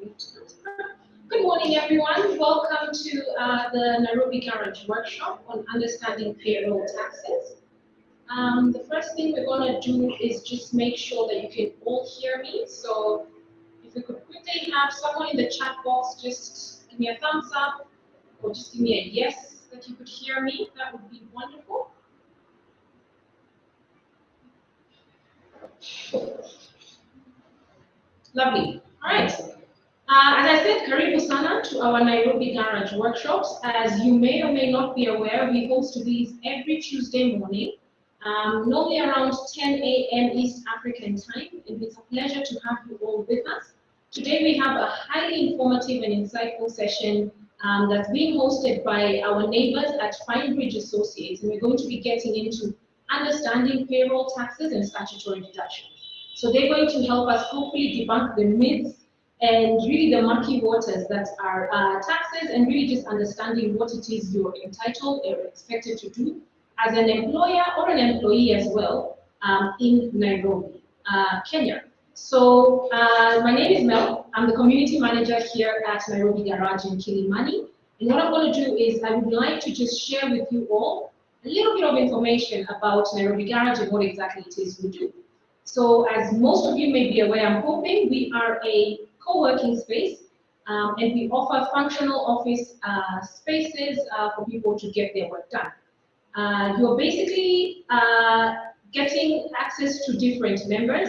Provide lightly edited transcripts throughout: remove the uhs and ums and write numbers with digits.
Good morning, everyone. Welcome to the Nairobi Garage workshop on understanding payroll taxes. The first thing we're going to do is just make sure that you can all hear me. So if we could quickly have someone in the chat box just give me a thumbs up or just give me a yes that you could hear me, that would be wonderful. Lovely. All right. As I said, karibu sana to our Nairobi Garage workshops. As you may or may not be aware, we host these every Tuesday morning, normally around 10 a.m. East African time, and it's a pleasure to have you all with us. Today we have a highly informative and insightful session that's being hosted by our neighbors at Finebridge Associates, and we're going to be getting into understanding payroll taxes and statutory deductions. So they're going to help us hopefully debunk the myths and really the murky waters that are taxes, and really just understanding what it is you're entitled or expected to do as an employer or an employee as well in Nairobi, Kenya. So my name is Mel. I'm the community manager here at Nairobi Garage in Kilimani. And what I'm going to do is I would like to just share with you all a little bit of information about Nairobi Garage and what exactly it is we do. So as most of you may be aware, I'm hoping we are a co-working space, and we offer functional office spaces for people to get their work done. You're basically getting access to different members,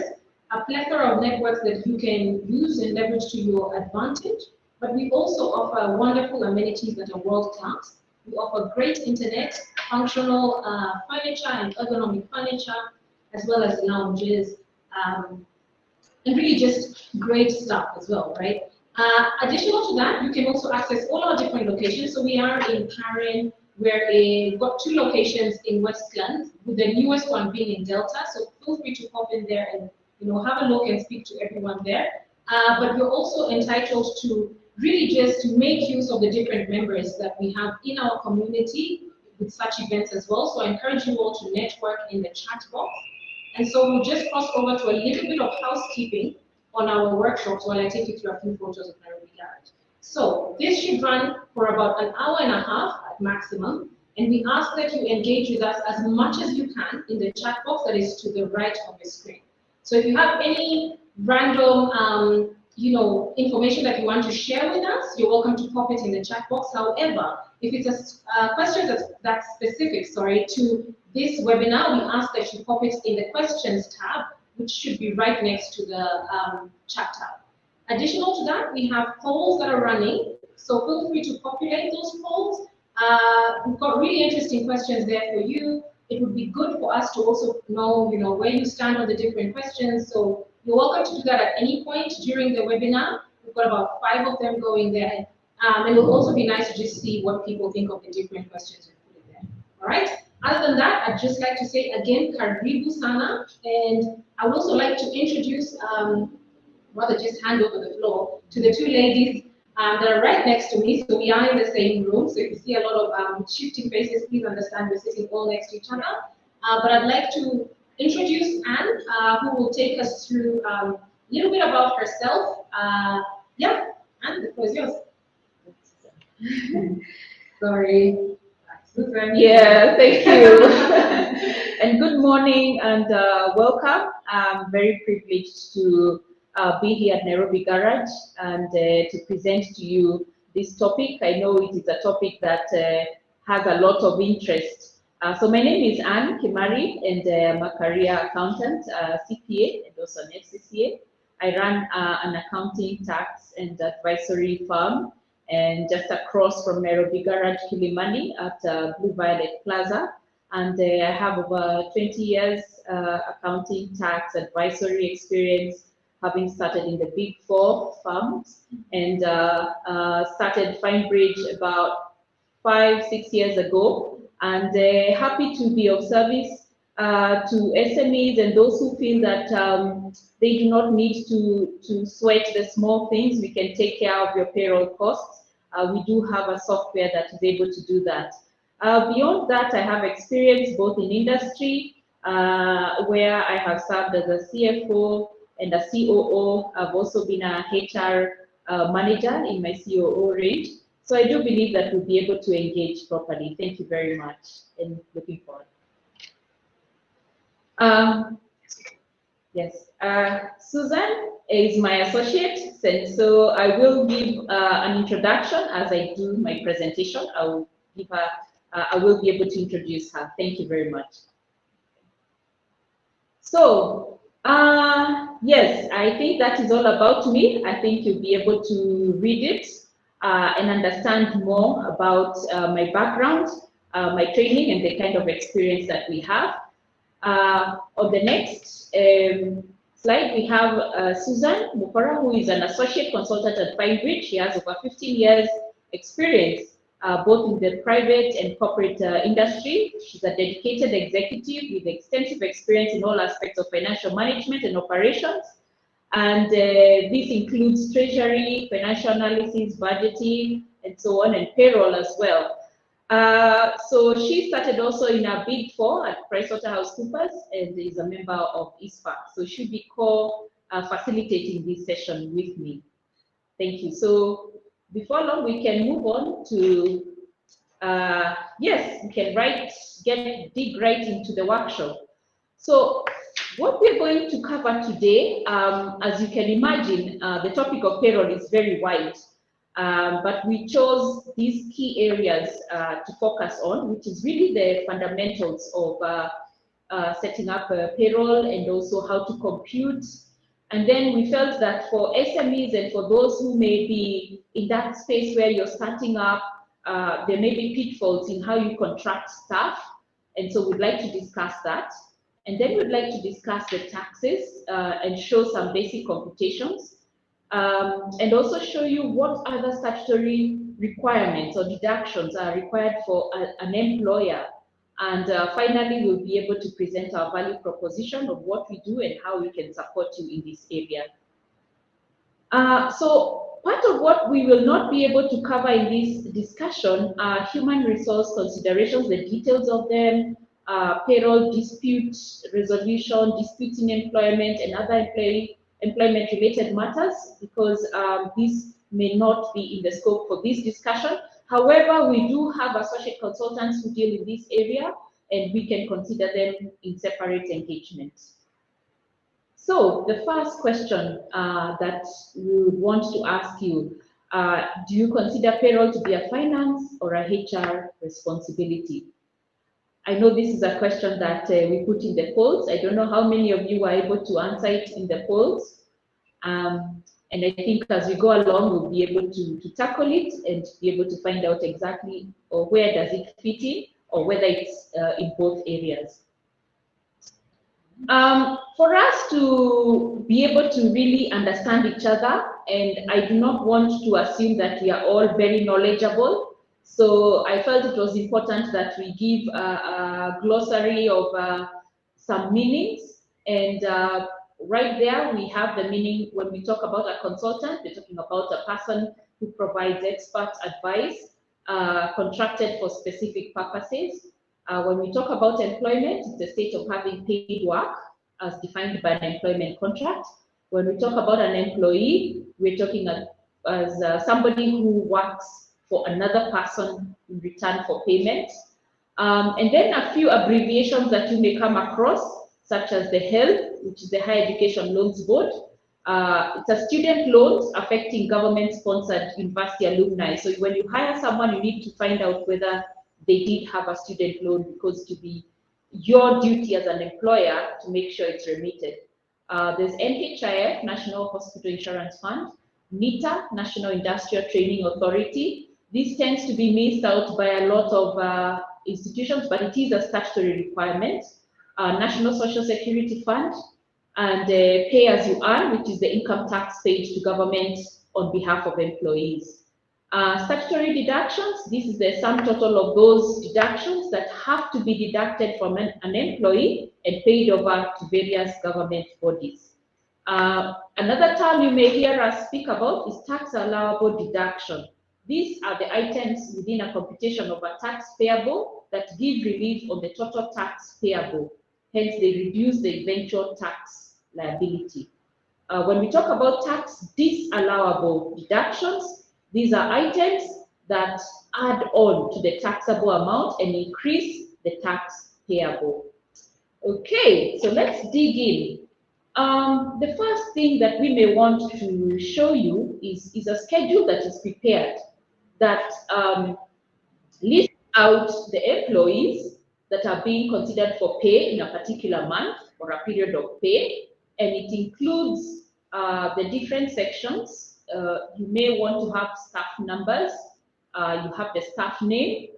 a plethora of networks that you can use and leverage to your advantage, but we also offer wonderful amenities that are world-class. We offer great internet, functional furniture and ergonomic furniture, as well as lounges, and really just great stuff as well, right? Additional to that, you can also access all our different locations. So we are in Karen, we've got 2 locations in Westlands, with the newest one being in Delta. So feel free to pop in there and have a look and speak to everyone there. But you're also entitled to really just make use of the different members that we have in our community with such events as well. So I encourage you all to network in the chat box. And so we'll just cross over to a little bit of housekeeping on our workshops while I take you through a few photos of Nairobi Garage. So this should run for about an hour and a half at maximum, and we ask that you engage with us as much as you can in the chat box that is to the right of the screen. So if you have any random information that you want to share with us, you're welcome to pop it in the chat box. However, if it's a question that's specific, to this webinar, we ask that you pop it in the questions tab, which should be right next to the chat tab. Additional to that, we have polls that are running, so feel free to populate those polls. We've got really interesting questions there for you. It would be good for us to also know, where you stand on the different questions. So you're welcome to do that at any point during the webinar. We've got about 5 of them going there. And it will also be nice to just see what people think of the different questions we put in there. All right? Other than that, I'd just like to say again, karibu sana. And I would also like to introduce, rather just hand over the floor to the 2 ladies that are right next to me. So we are in the same room. So if you see a lot of shifting faces, please understand we're sitting all next to each other. But I'd like to introduce Anne, who will take us through a little bit about herself. Yeah, Anne, the floor is yours. Sorry. Yeah, thank you. And good morning and welcome. I'm very privileged to be here at Nairobi Garage and to present to you this topic. I know it is a topic that has a lot of interest. So my name is Anne Kimari, and I'm a career accountant, CPA, and also an FCCA. I run an accounting, tax, and advisory firm, and just across from Nairobi Garage, Kilimani at Blue Violet Plaza. And I have over 20 years accounting, tax, advisory experience, having started in the Big 4 firms, and started Finebridge about 5-6 years ago. And happy to be of service to SMEs and those who feel that they do not need to sweat the small things. We can take care of your payroll costs. We do have a software that is able to do that. Beyond that, I have experience both in industry, where I have served as a CFO and a COO. I've also been a HR manager in my COO range. So I do believe that we'll be able to engage properly. Thank you very much, and looking forward. Yes, Susan is my associate, and so I will give an introduction as I do my presentation. I will give her. I will be able to introduce her. Thank you very much. So, yes, I think that is all about me. I think you'll be able to read it and understand more about my background, my training, and the kind of experience that we have. On the next slide, we have Susan Mukora, who is an associate consultant at Finebridge. She has over 15 years experience both in the private and corporate industry. She's a dedicated executive with extensive experience in all aspects of financial management and operations. And this includes treasury, financial analysis, budgeting, and so on, and payroll as well. So she started also in a Big Four at PricewaterhouseCoopers and is a member of ISPA. So she'll be facilitating this session with me. Thank you. So before long, we can move on to, yes, we can dig right into the workshop. So what we're going to cover today, as you can imagine, the topic of payroll is very wide. But we chose these key areas to focus on, which is really the fundamentals of setting up a payroll and also how to compute. And then we felt that for SMEs and for those who may be in that space where you're starting up, there may be pitfalls in how you contract staff. And so we'd like to discuss that. And then we'd like to discuss the taxes and show some basic computations. And also show you what other statutory requirements or deductions are required for an employer. And finally, we'll be able to present our value proposition of what we do and how we can support you in this area. So part of what we will not be able to cover in this discussion are human resource considerations, the details of them, payroll dispute resolution, disputes in employment, and other employment-related matters, because this may not be in the scope for this discussion. However, we do have associate consultants who deal in this area, and we can consider them in separate engagements. So the first question that we would want to ask you, do you consider payroll to be a finance or a HR responsibility? I know this is a question that we put in the polls. I don't know how many of you were able to answer it in the polls. And I think as we go along, we'll be able to tackle it and be able to find out exactly where does it fit in or whether it's in both areas. For us to be able to really understand each other, and I do not want to assume that we are all very knowledgeable, so I felt it was important that we give a glossary of some meanings, and right there we have the meaning. When we talk about a consultant, we're talking about a person who provides expert advice, contracted for specific purposes. When we talk about employment, it's the state of having paid work as defined by an employment contract. When we talk about an employee, we're talking as somebody who works for another person in return for payment. And then a few abbreviations that you may come across, such as the HELB, which is the Higher Education Loans Board. It's a student loans affecting government-sponsored university alumni. So when you hire someone, you need to find out whether they did have a student loan, because to be your duty as an employer to make sure it's remitted. There's NHIF, National Hospital Insurance Fund, NITA, National Industrial Training Authority. This tends to be missed out by a lot of institutions, but it is a statutory requirement. National Social Security Fund, and Pay As You Earn, which is the income tax paid to government on behalf of employees. Statutory deductions, this is the sum total of those deductions that have to be deducted from an employee and paid over to various government bodies. Another term you may hear us speak about is tax allowable deduction. These are the items within a computation of a tax payable that give relief on the total tax payable. Hence, they reduce the eventual tax liability. When we talk about tax disallowable deductions, these are items that add on to the taxable amount and increase the tax payable. Okay, so let's dig in. The first thing that we may want to show you is a schedule that is prepared that lists out the employees that are being considered for pay in a particular month or a period of pay, and it includes the different sections. You may want to have staff numbers, you have the staff name,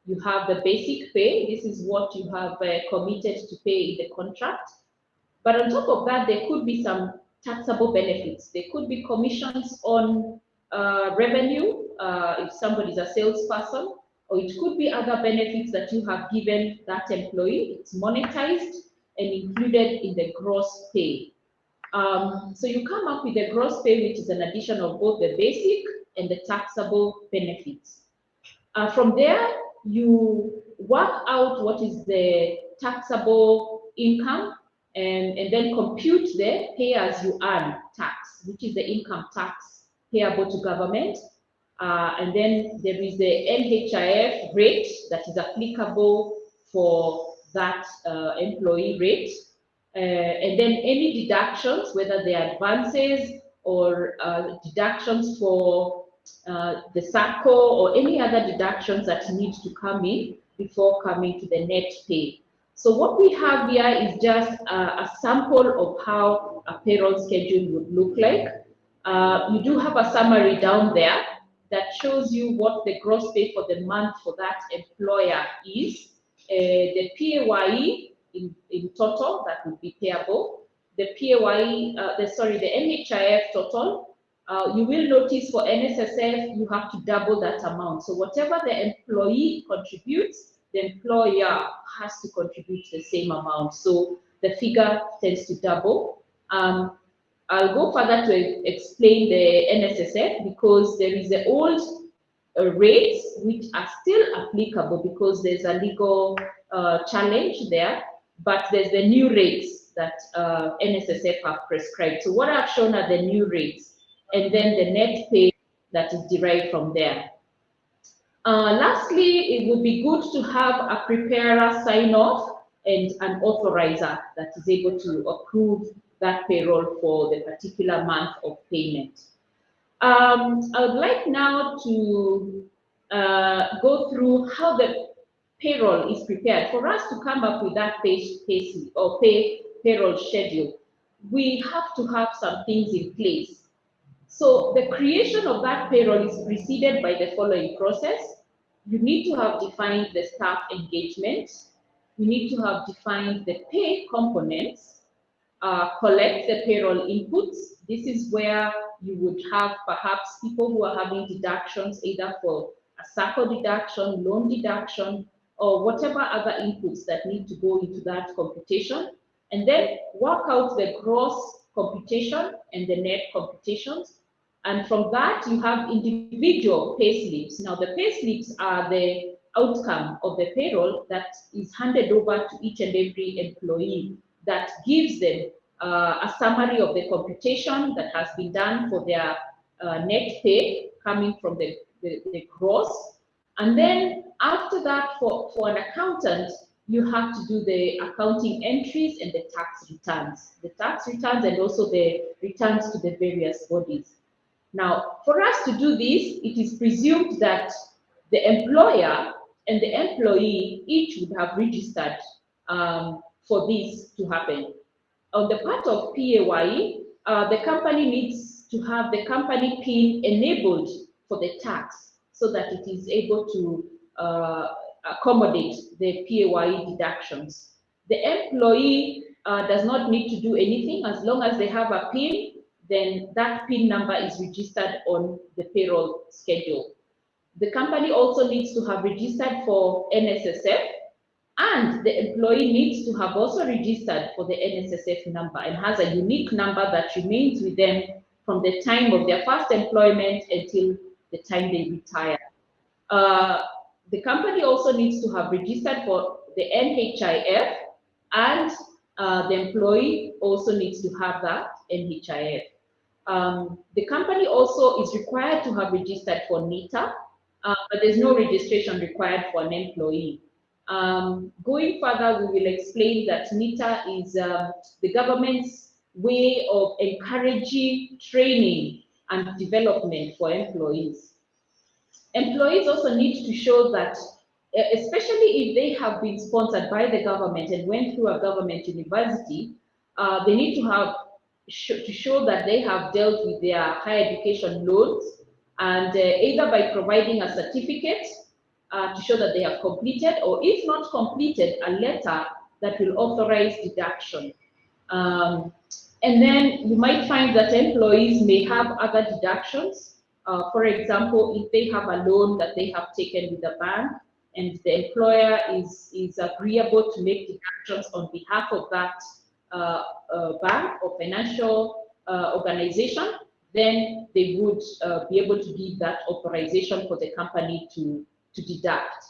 you have the basic pay. This is what you have committed to pay in the contract. But on top of that, there could be some taxable benefits. There could be commissions on revenue if somebody is a salesperson, or it could be other benefits that you have given that employee. It's monetized and included in the gross pay. So you come up with the gross pay, which is an addition of both the basic and the taxable benefits. From there, you work out what is the taxable income and then compute the pay as you earn tax, which is the income tax payable to government. And then there is the NHIF rate that is applicable for that employee rate. And then any deductions, whether they are advances or deductions for the SACO or any other deductions that need to come in before coming to the net pay. So what we have here is just a sample of how a payroll schedule would look like. You do have a summary down there that shows you what the gross pay for the month for that employer is. The PAYE in total that would be payable. The PAYE, the NHIF total. You will notice for NSSF, you have to double that amount. So whatever the employee contributes, the employer has to contribute the same amount. So the figure tends to double. I'll go further to explain the NSSF because there is the old rates which are still applicable because there's a legal challenge there, but there's the new rates that NSSF have prescribed. So what I've shown are the new rates, and then the net pay that is derived from there. Lastly, it would be good to have a preparer sign off and an authorizer that is able to approve that payroll for the particular month of payment. I would like now to go through how the payroll is prepared. For us to come up with that payroll schedule, we have to have some things in place. So the creation of that payroll is preceded by the following process. You need to have defined the staff engagement. You need to have defined the pay components, collect the payroll inputs. This is where you would have perhaps people who are having deductions either for a SACO deduction, loan deduction, or whatever other inputs that need to go into that computation. And then work out the gross computation and the net computations. And from that, you have individual pay slips. Now, the pay slips are the outcome of the payroll that is handed over to each and every employee that gives them a summary of the computation that has been done for their net pay coming from the gross. And then after that, for an accountant, you have to do the accounting entries and the tax returns. The tax returns and also the returns to the various bodies. Now, for us to do this, it is presumed that the employer and the employee each would have registered for this to happen. On the part of PAYE, the company needs to have the company PIN enabled for the tax so that it is able to accommodate the PAYE deductions. The employee does not need to do anything as long as they have a PIN. Then that PIN number is registered on the payroll schedule. The company also needs to have registered for NSSF, and the employee needs to have also registered for the NSSF number and has a unique number that remains with them from the time of their first employment until the time they retire. The company also needs to have registered for the NHIF and the employee also needs to have that NHIF. The company also is required to have registered for NITA, but there's no registration required for an employee. Going further, we will explain that NITA is the government's way of encouraging training and development for employees. Employees also need to show that, especially if they have been sponsored by the government and went through a government university, they need to have to show that they have dealt with their higher education loans, and either by providing a certificate to show that they have completed, or if not completed, a letter that will authorize deduction. And then you might find that employees may have other deductions. For example, if they have a loan that they have taken with the bank and the employer is agreeable to make deductions on behalf of that bank or financial organization, then they would be able to give that authorization for the company to deduct.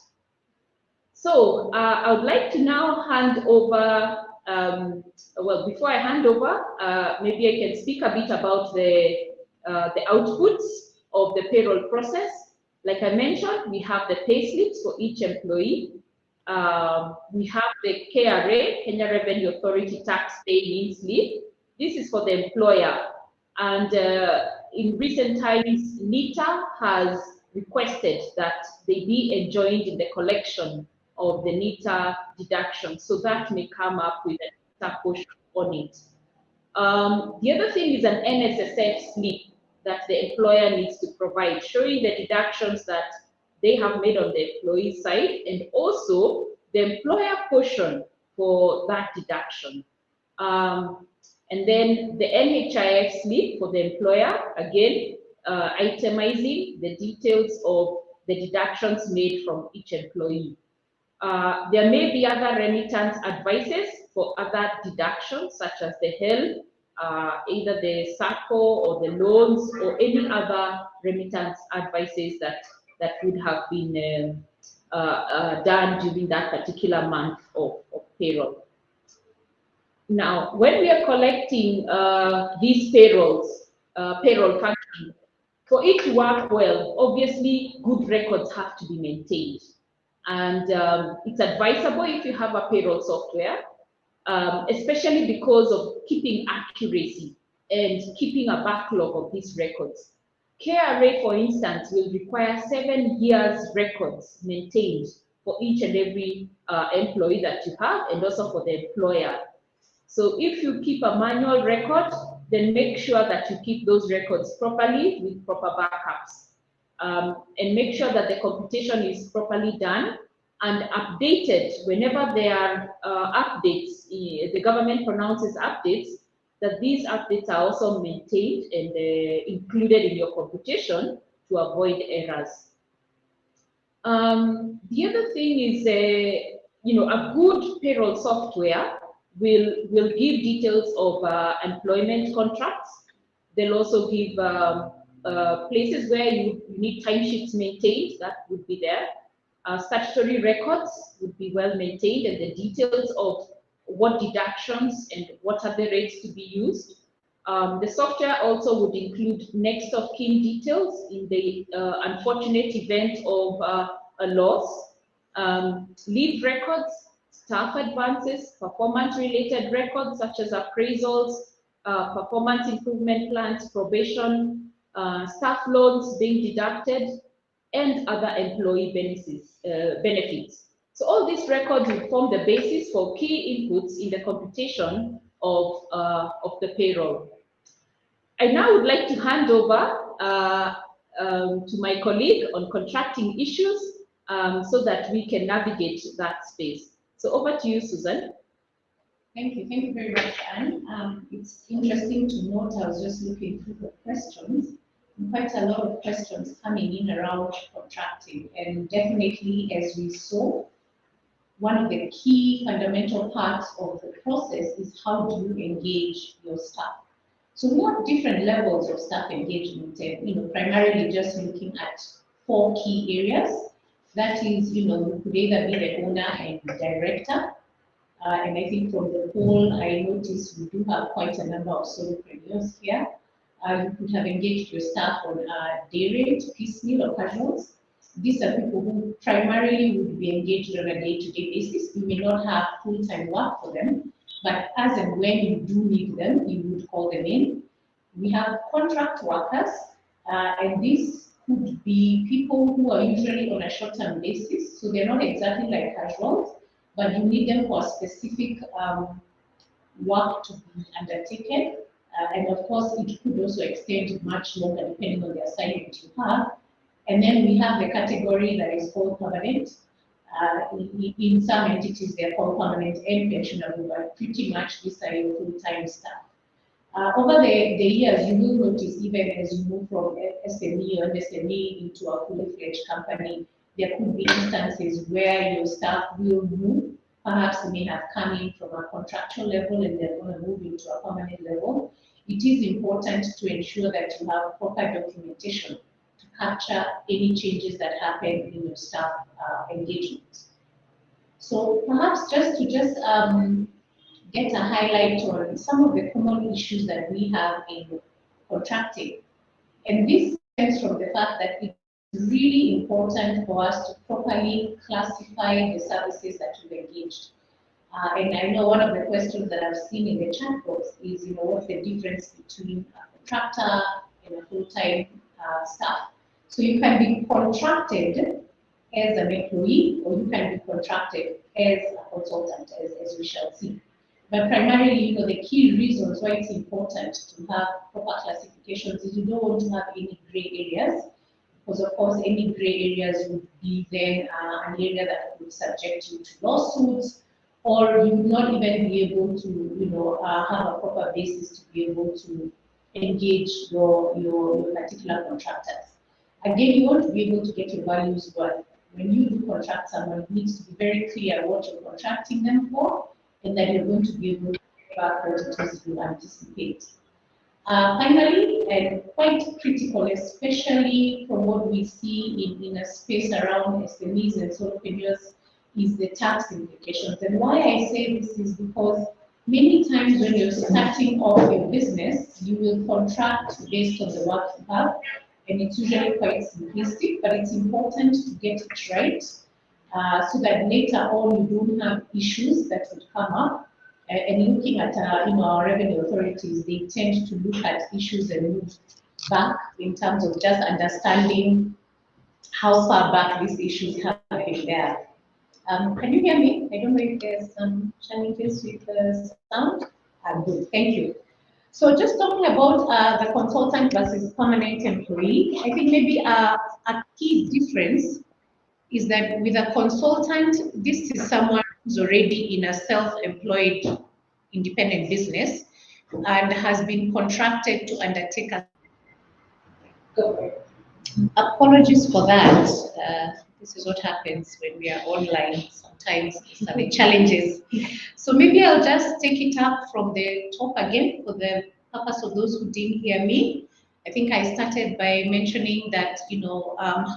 So I would like to now hand over, well, before I hand over, maybe I can speak a bit about the outputs of the payroll process. Like I mentioned, we have the pay slips for each employee. We have the KRA, Kenya Revenue Authority tax paying slip. This is for the employer. And in recent times, NITA has requested that they be enjoined in the collection of the NITA deduction. So that may come up with a NITA portion on it. The other thing is an NSSF slip that the employer needs to provide, showing the deductions that they have made on the employee side, and also the employer portion for that deduction. And then the NHIF slip for the employer, again, itemizing the details of the deductions made from each employee. There may be other remittance advices for other deductions, such as the health, either the SACCO or the loans, or any other remittance advices that would have been done during that particular month of payroll. Now, when we are collecting these payrolls, payroll function, for it to work well, obviously good records have to be maintained. And it's advisable if you have a payroll software, especially because of keeping accuracy and keeping a backlog of these records. KRA, for instance, will require 7 years records maintained for each and every employee that you have, and also for the employer. So if you keep a manual record, then make sure that you keep those records properly with proper backups. And make sure that the computation is properly done and updated whenever there are updates. The government pronounces updates, that these updates are also maintained and included in your computation to avoid errors. The other thing is, a good payroll software will give details of employment contracts. They'll also give places where you need timesheets maintained, that would be there. Statutory records would be well maintained, and the details of what deductions and what are the rates to be used. The software also would include next of kin details in the unfortunate event of a loss, leave records, staff advances, performance-related records such as appraisals, performance improvement plans, probation, staff loans being deducted, and other employee benefits. So all these records will form the basis for key inputs in the computation of the payroll. I now would like to hand over to my colleague on contracting issues so that we can navigate that space. So over to you, Susan. Thank you very much, Anne. It's interesting to note, I was just looking through the questions, and quite a lot of questions coming in around contracting, and definitely, as we saw, one of the key fundamental parts of the process is how do you engage your staff. So we have different levels of staff engagement, and primarily just looking at 4 key areas. That is, you could either be the owner and the director, And I think from the poll, I noticed we do have quite a number of solopreneurs here. You could have engaged your staff on day rate, piecemeal, or casuals. These are people who primarily would be engaged on a day-to-day basis. You may not have full-time work for them, but as and when you do need them, you would call them in. We have contract workers, and these could be people who are usually on a short-term basis, so they're not exactly like casuals, but you need them for specific work to be undertaken. And of course, it could also extend much longer depending on the assignment you have. And then we have the category that is called permanent. In some entities, they're called permanent and pensionable, but pretty much these are your full-time staff. Over the years, you will notice even as you move from SME or SME into a fully fledged company, there could be instances where your staff will move. Perhaps they may have come in from a contractual level and they're going to move into a permanent level. It is important to ensure that you have proper documentation to capture any changes that happen in your staff engagement. So perhaps just to get a highlight on some of the common issues that we have in contracting. And this stems from the fact that it's really important for us to properly classify the services that we've engaged. And I know one of the questions that I've seen in the chat box is, what's the difference between a contractor and a full-time staff? So you can be contracted as an employee, or you can be contracted as a consultant, as we shall see. But primarily, the key reasons why it's important to have proper classifications is you don't want to have any gray areas, because of course any gray areas would be then an area that would subject you to lawsuits, or you would not even be able to, have a proper basis to be able to engage your particular contractors. Again, you want to be able to get your values worth. When you do contract someone, it needs to be very clear what you're contracting them for, and that you're going to be able to get back what it is you anticipate. Finally, and quite critical, especially from what we see in a space around SMEs and solopreneurs, is the tax implications. And why I say this is because many times when you're starting off your business, you will contract based on the work you have, and it's usually quite simplistic, but it's important to get it right. So that later on you don't have issues that would come up. And looking at our revenue authorities, they tend to look at issues and move back in terms of just understanding how far back these issues have been there. Can you hear me? I don't know if there's some challenges with the sound. Good, thank you. So just talking about the consultant versus permanent employee, I think maybe a key difference is that with a consultant, this is someone who's already in a self-employed independent business and has been contracted to undertake a... Apologies for that. This is what happens when we are online. Sometimes some challenges. So maybe I'll just take it up from the top again for the purpose of those who didn't hear me. I think I started by mentioning that,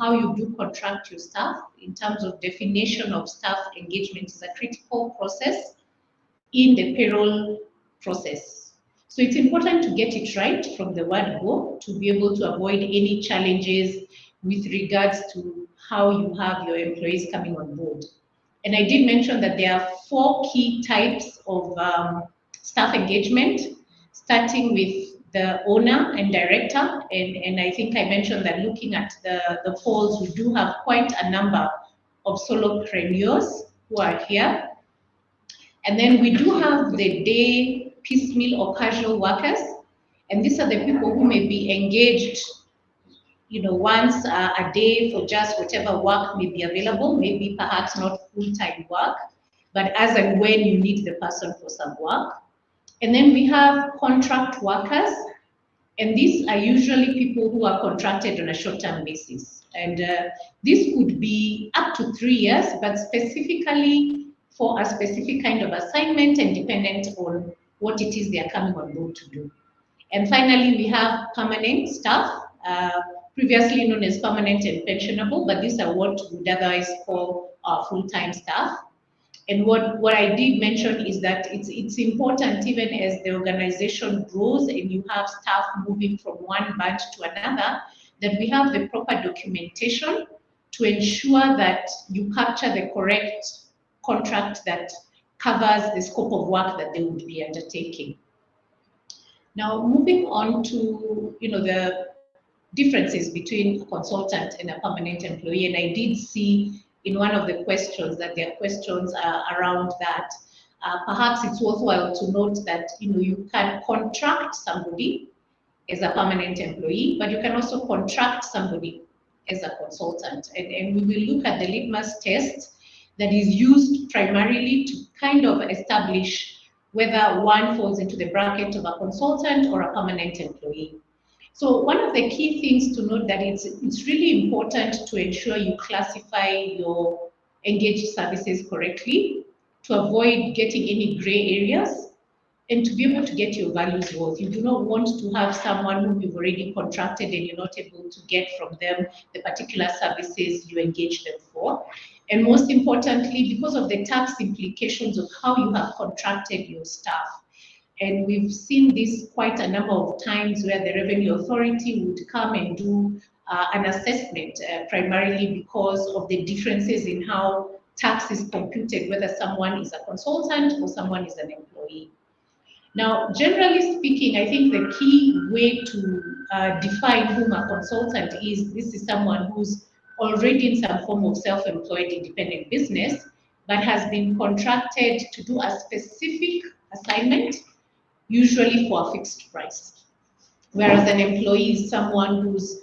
how you do contract your staff in terms of definition of staff engagement is a critical process in the payroll process. So it's important to get it right from the word go to be able to avoid any challenges with regards to how you have your employees coming on board. And I did mention that there are 4 key types of staff engagement, starting with the owner and director, and I think I mentioned that looking at the polls, we do have quite a number of solopreneurs who are here. And then we do have the day, piecemeal, or casual workers, and these are the people who may be engaged, once a day for just whatever work may be available, maybe perhaps not full-time work, but as and when you need the person for some work. And then we have contract workers, and these are usually people who are contracted on a short-term basis. And this could be up to 3 years, but specifically for a specific kind of assignment and dependent on what it is they are coming on board to do. And finally, we have permanent staff, previously known as permanent and pensionable, but these are what we would otherwise call our full-time staff. And what I did mention is that it's important, even as the organization grows and you have staff moving from one branch to another, that we have the proper documentation to ensure that you capture the correct contract that covers the scope of work that they would be undertaking. Now, moving on to the differences between a consultant and a permanent employee, and I did see in one of the questions that there are questions around that. Perhaps it's worthwhile to note that you can contract somebody as a permanent employee, but you can also contract somebody as a consultant. And we will look at the litmus test that is used primarily to kind of establish whether one falls into the bracket of a consultant or a permanent employee. So one of the key things to note that it's really important to ensure you classify your engaged services correctly to avoid getting any gray areas and to be able to get your values worth. You do not want to have someone whom you've already contracted and you're not able to get from them the particular services you engage them for. And most importantly, because of the tax implications of how you have contracted your staff. And we've seen this quite a number of times where the Revenue Authority would come and do an assessment, primarily because of the differences in how tax is computed, whether someone is a consultant or someone is an employee. Now, generally speaking, I think the key way to define whom a consultant is, this is someone who's already in some form of self-employed independent business, but has been contracted to do a specific assignment, usually for a fixed price. Whereas an employee is someone who's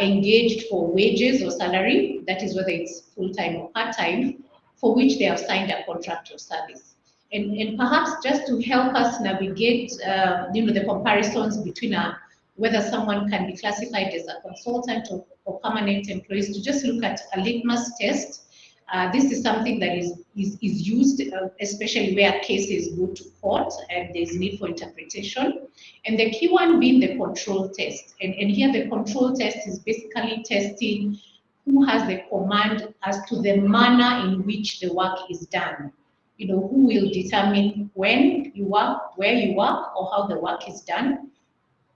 engaged for wages or salary, that is whether it's full-time or part-time, for which they have signed a contract of service. And perhaps just to help us navigate the comparisons between whether someone can be classified as a consultant or permanent employees, to just look at a litmus test. This is something that is used, especially where cases go to court and there's need for interpretation. And the key one being the control test. And here the control test is basically testing who has the command as to the manner in which the work is done. Who will determine when you work, where you work, or how the work is done.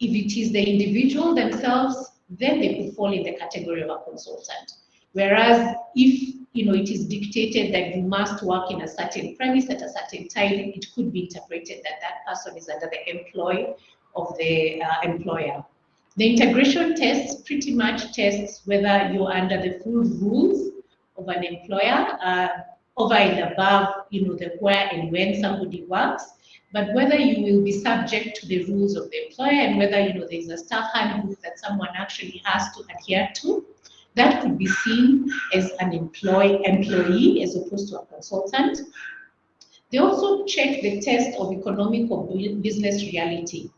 If it is the individual themselves, then they could fall in the category of a consultant. Whereas if it is dictated that you must work in a certain premise at a certain time, it could be interpreted that that person is under the employ of the employer. The integration test pretty much tests whether you're under the full rules of an employer, over and above the where and when somebody works, but whether you will be subject to the rules of the employer and whether there's a staff handbook that someone actually has to adhere to. That could be seen as an employee as opposed to a consultant. They also check the test of economic or business reality.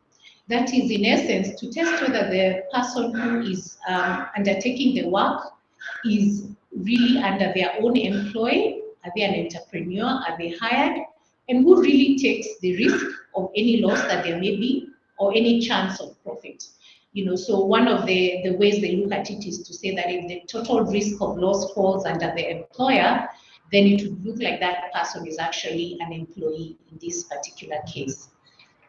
That is, in essence, to test whether the person who is undertaking the work is really under their own employ. Are they an entrepreneur? Are they hired? And who really takes the risk of any loss that there may be or any chance of profit? So one of the ways they look at it is to say that if the total risk of loss falls under the employer, then it would look like that person is actually an employee in this particular case.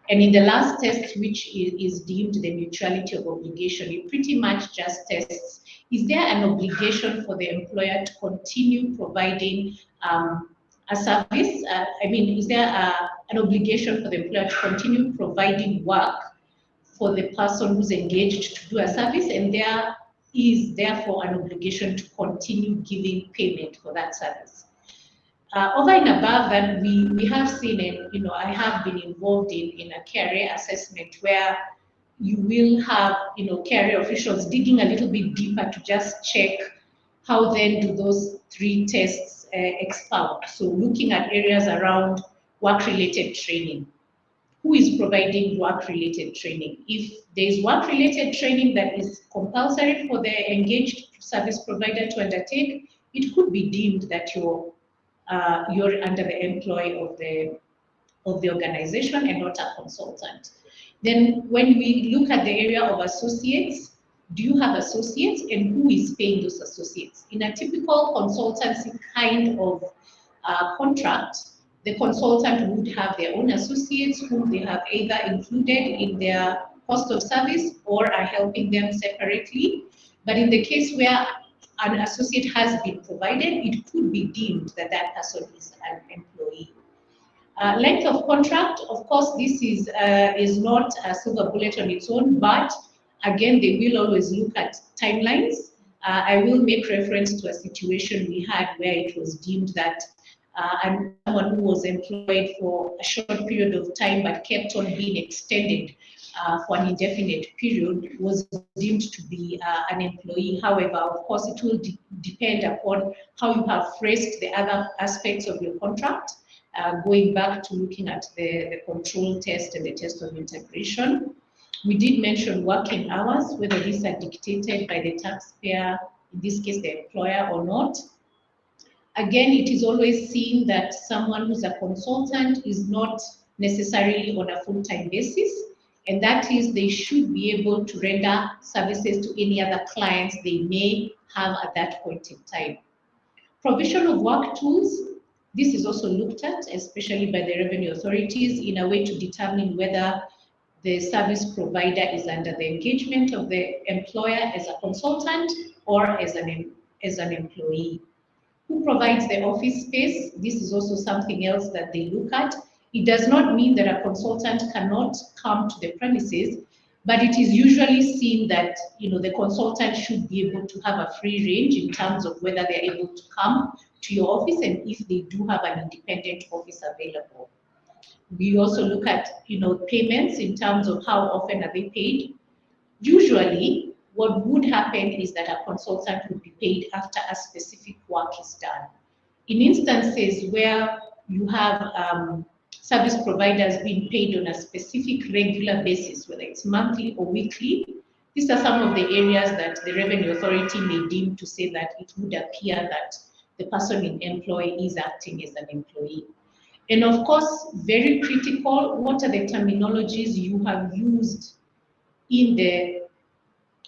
And in the last test, which is deemed the mutuality of obligation, it pretty much just tests, is there an obligation for the employer to continue providing a service? Is there an obligation for the employer to continue providing work for the person who's engaged to do a service, and there is therefore an obligation to continue giving payment for that service. Over and above that, we have seen, and I have been involved in a career assessment where you will have career officials digging a little bit deeper to just check how then do those three tests expound. So looking at areas around work-related training. Who is providing work-related training? If there is work-related training that is compulsory for the engaged service provider to undertake, it could be deemed that you're under the employ of the organization and not a consultant. Then when we look at the area of associates, do you have associates and who is paying those associates? In a typical consultancy kind of contract, the consultant would have their own associates whom they have either included in their cost of service or are helping them separately. But in the case where an associate has been provided, it could be deemed that that person is an employee. Length of contract, of course, this is not a silver bullet on its own, but again, they will always look at timelines. I will make reference to a situation we had where it was deemed that and someone who was employed for a short period of time but kept on being extended for an indefinite period was deemed to be an employee. However, of course, it will depend upon how you have phrased the other aspects of your contract, going back to looking at the control test and the test of integration. We did mention working hours, whether these are dictated by the taxpayer, in this case the employer, or not. Again, it is always seen that someone who's a consultant is not necessarily on a full-time basis, and that is they should be able to render services to any other clients they may have at that point in time. Provision of work tools, this is also looked at, especially by the revenue authorities, in a way to determine whether the service provider is under the engagement of the employer as a consultant or as an employee. Who provides the office space? This is also something else that they look at. It does not mean that a consultant cannot come to the premises, but it is usually seen that the consultant should be able to have a free range in terms of whether they're able to come to your office and if they do have an independent office available. We also look at payments in terms of how often are they paid. Usually, what would happen is that a consultant would be paid after a specific work is done. In instances where you have service providers being paid on a specific regular basis, whether it's monthly or weekly, these are some of the areas that the revenue authority may deem to say that it would appear that the person in employ is acting as an employee. And of course, very critical, what are the terminologies you have used in the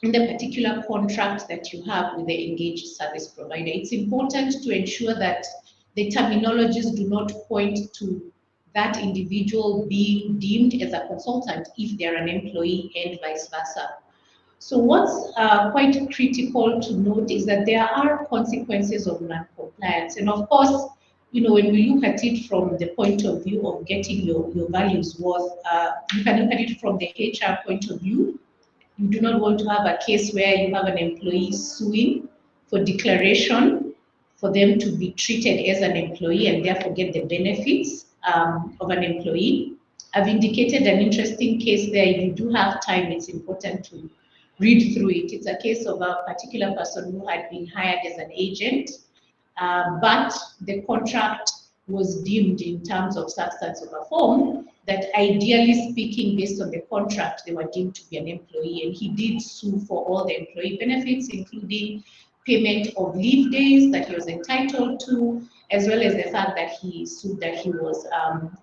particular contract that you have with the engaged service provider? It's important to ensure that the terminologies do not point to that individual being deemed as a consultant if they're an employee and vice versa. So what's quite critical to note is that there are consequences of non-compliance. And of course, when we look at it from the point of view of getting your values worth, you can look at it from the HR point of view. You do not want to have a case where you have an employee suing for declaration for them to be treated as an employee and therefore get the benefits of an employee. I've indicated an interesting case there. If you do have time, it's important to read through it. It's a case of a particular person who had been hired as an agent, but the contract was deemed in terms of substance over form that ideally speaking, based on the contract, they were deemed to be an employee, and he did sue for all the employee benefits, including payment of leave days that he was entitled to, as well as the fact that he sued that he was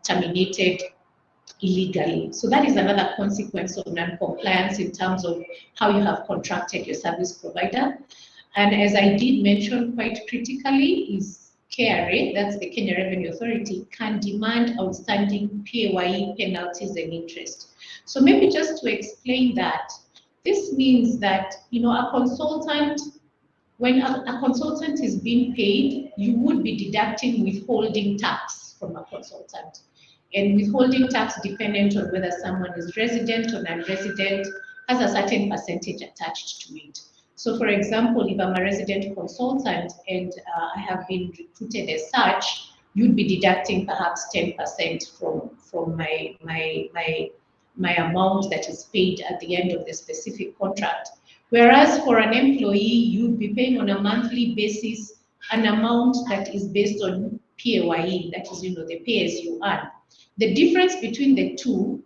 terminated illegally. So that is another consequence of non-compliance in terms of how you have contracted your service provider. And as I did mention quite critically is KRA, that's the Kenya Revenue Authority, can demand outstanding PAYE penalties and interest. So maybe just to explain that, this means that a consultant, when a consultant is being paid, you would be deducting withholding tax from a consultant. And withholding tax, dependent on whether someone is resident or non-resident, has a certain percentage attached to it. So for example, if I'm a resident consultant and I have been recruited as such, you'd be deducting perhaps 10% from my amount that is paid at the end of the specific contract. Whereas for an employee, you'd be paying on a monthly basis an amount that is based on PAYE, that is, the pay as you earn. The difference between the two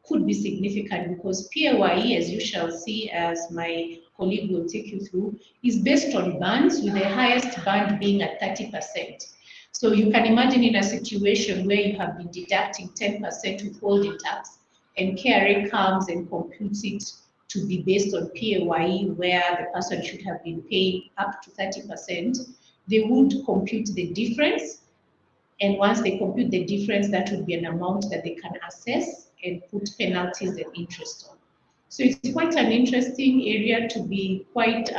could be significant because PAYE, as you shall see, as my colleague will take you through, is based on bands, with the highest band being at 30%. So you can imagine in a situation where you have been deducting 10% withholding tax, and KRA comes and computes it to be based on PAYE, where the person should have been paid up to 30%, they would compute the difference And once they compute the difference, that would be an amount that they can assess and put penalties and interest on. So it's quite an interesting area to be quite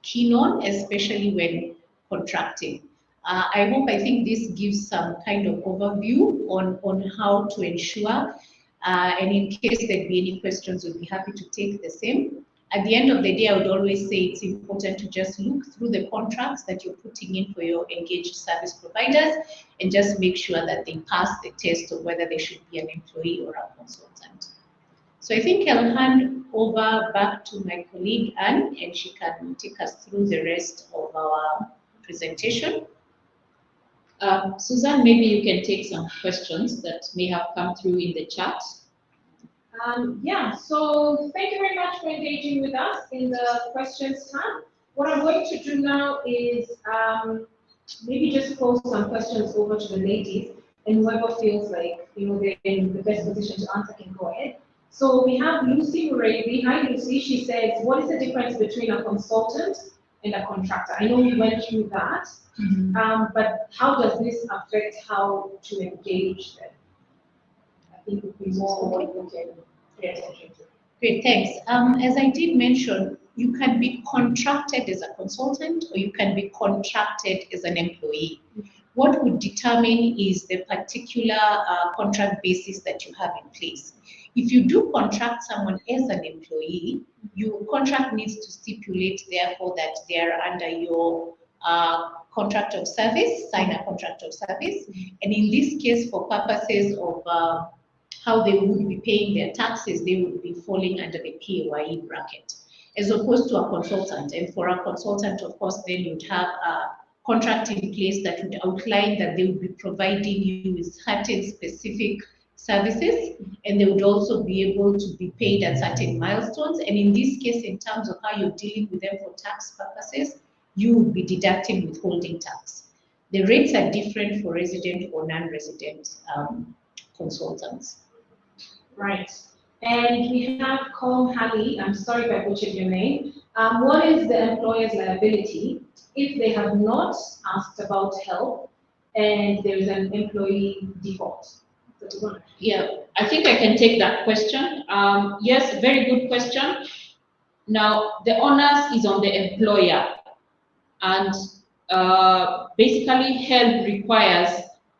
keen on, especially when contracting. I think this gives some kind of overview on how to ensure, and in case there'd be any questions, we'll be happy to take the same. At the end of the day, I would always say it's important to just look through the contracts that you're putting in for your engaged service providers and just make sure that they pass the test of whether they should be an employee or a consultant. So I think I'll hand over back to my colleague Anne, and she can take us through the rest of our presentation. Susan, maybe you can take some questions that may have come through in the chat. Yeah, so thank you very much for engaging with us in the questions tab. What I'm going to do now is maybe just pose some questions over to the ladies, and whoever feels like they're in the best position to answer can go ahead. So we have Lucy Murray. Hi, Lucy. She says, what is the difference between a consultant and a contractor? I know we went through that, but how does this affect how to engage them? I think it would be more what we can pay attention to. Great, thanks. As I did mention, you can be contracted as a consultant or you can be contracted as an employee. What would determine is the particular contract basis that you have in place. If you do contract someone as an employee, your contract needs to stipulate, therefore, that they are under your contract of service, sign a contract of service. And in this case, for purposes of how they would be paying their taxes, they would be falling under the PAYE bracket, as opposed to a consultant. And for a consultant, of course, then you'd have a contract in place that would outline that they would be providing you with certain specific services, and they would also be able to be paid at certain milestones. And in this case, in terms of how you're dealing with them for tax purposes, you would be deducting withholding tax. The rates are different for resident or non-resident consultants. Right. And we have Colm Halley. I'm sorry if I butchered your name. What is the employer's liability if they have not asked about help and there is an employee default? Yeah, I think I can take that question. Yes, very good question. Now, the onus is on the employer, and basically help requires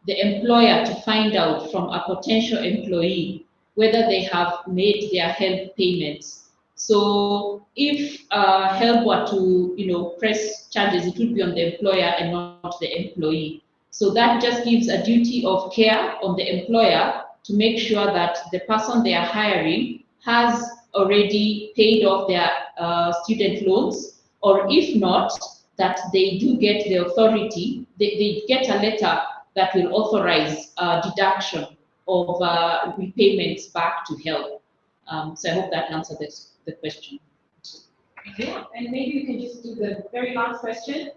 the employer to find out from a potential employee whether they have made their help payments. So if help were to press charges, it would be on the employer and not the employee. So that just gives a duty of care on the employer to make sure that the person they are hiring has already paid off their student loans, or if not, that they do get the authority, they get a letter that will authorize deduction of repayments back to help. So I hope that answers the question. Yeah, and maybe you can just do the very last question.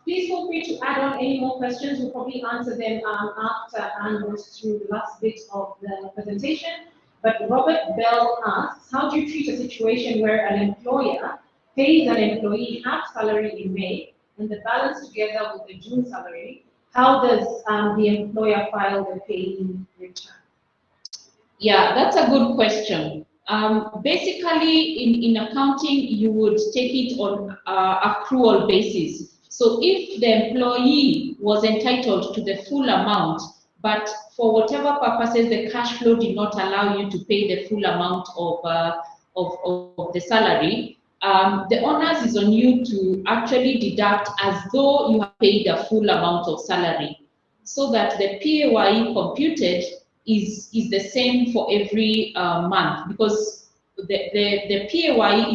Please feel free to add on any more questions. We'll probably answer them after Anne goes through the last bit of the presentation. But Robert Bell asks, how do you treat a situation where an employer pays an employee half salary in May and the balance together with the June salary? How does the employer file the pay return? Yeah, that's a good question. Basically, in accounting, you would take it on accrual basis. So if the employee was entitled to the full amount, but for whatever purposes the cash flow did not allow you to pay the full amount of the salary, the onus is on you to actually deduct as though you have paid the full amount of salary, so that the PAYE computed is the same for every month, because the PAYE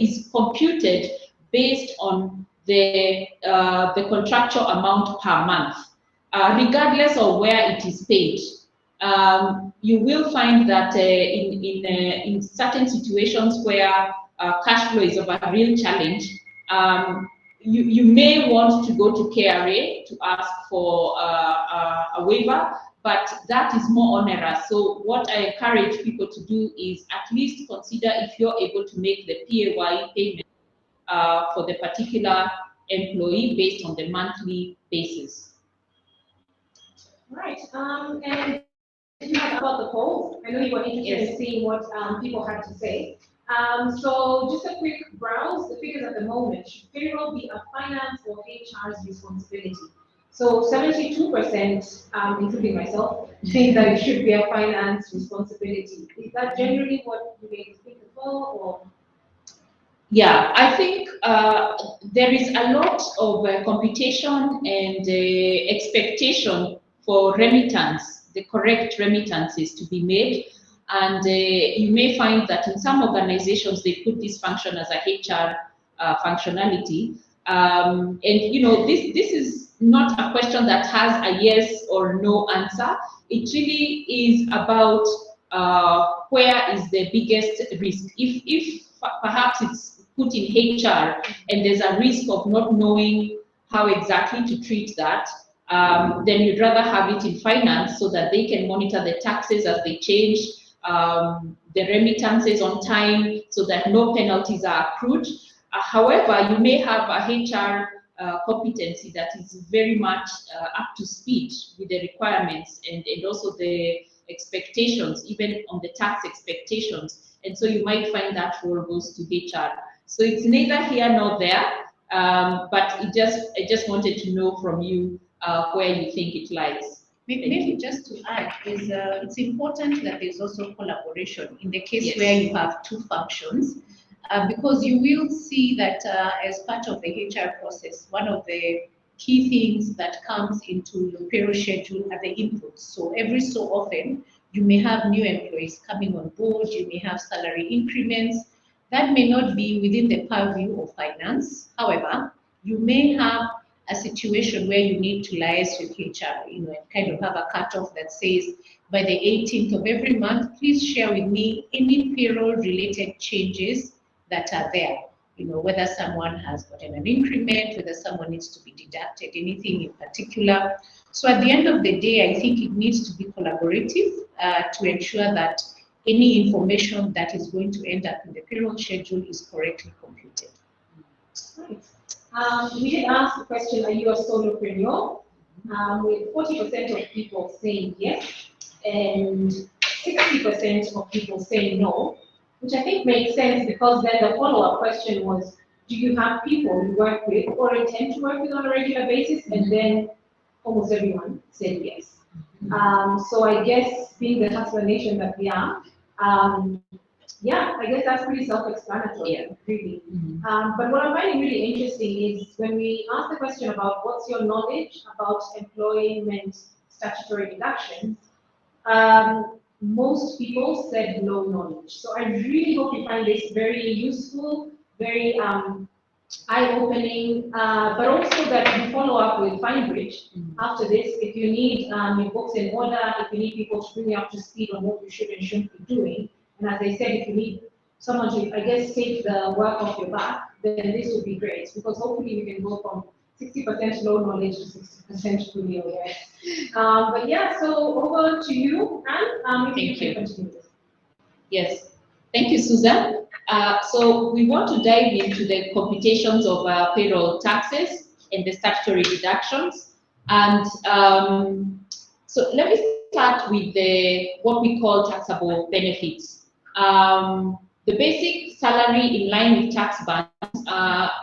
is computed based on the contractual amount per month, regardless of where it is paid. You will find that in certain situations where cash flow is of a real challenge, you may want to go to KRA to ask for a waiver, but that is more onerous. So what I encourage people to do is at least consider if you're able to make the PAYE payment for the particular employee based on the monthly basis. Right. And you had about the polls. I know you were interested in seeing what people had to say. So just a quick browse. The figures at the moment: should payroll be a finance or HR's responsibility? So 72%, including myself, think that it should be a finance responsibility. Is that generally what you may think as well, or? Yeah, I think there is a lot of computation and expectation for remittance, the correct remittances to be made. And you may find that in some organizations, they put this function as a HR functionality. And you know, this is not a question that has a yes or no answer. It really is about where is the biggest risk. If perhaps it's put in HR and there's a risk of not knowing how exactly to treat that, then you'd rather have it in finance so that they can monitor the taxes as they change, the remittances on time so that no penalties are accrued. However, you may have a HR competency that is very much up to speed with the requirements and also the expectations, even on the tax expectations. And so you might find that role goes to HR. So it's neither here nor there, but I just wanted to know from you where you think it lies. Maybe just to add, it's important that there's also collaboration in the case Yes. where you have two functions, because you will see that as part of the HR process, one of the key things that comes into your payroll schedule are the inputs. So every so often, you may have new employees coming on board, you may have salary increments. That may not be within the purview of finance. However, you may have a situation where you need to liaise with HR, you know, and kind of have a cutoff that says, by the 18th of every month, please share with me any payroll-related changes that are there. You know, whether someone has gotten an increment, whether someone needs to be deducted, anything in particular. So at the end of the day, I think it needs to be collaborative to ensure that any information that is going to end up in the payroll schedule is correctly computed. Right. We did ask the question, are you a solopreneur? With 40% of people saying yes, and 60% of people saying no, which I think makes sense because then the follow-up question was, do you have people you work with or intend to work with on a regular basis? And then almost everyone said yes. So I guess being the hustler nation that we are, yeah, I guess that's pretty self-explanatory, really. But what I'm finding really interesting is when we ask the question about what's your knowledge about employment statutory deductions, most people said no knowledge. So I really hope you find this very useful, very eye-opening, but also that you follow up with Finebridge after this. If you need your books in order, if you need people to bring you up to speed on what you should and shouldn't be doing, and as I said, if you need someone to, I guess, take the work off your back, then this would be great, because hopefully we can go from 60% low knowledge to 60% fully aware. But yeah, so over to you, Anne. Maybe you can continue this. Yes, thank you, Susan. So we want to dive into the computations of payroll taxes and the statutory deductions. And so let me start with what we call taxable benefits. The basic salary in line with tax bands.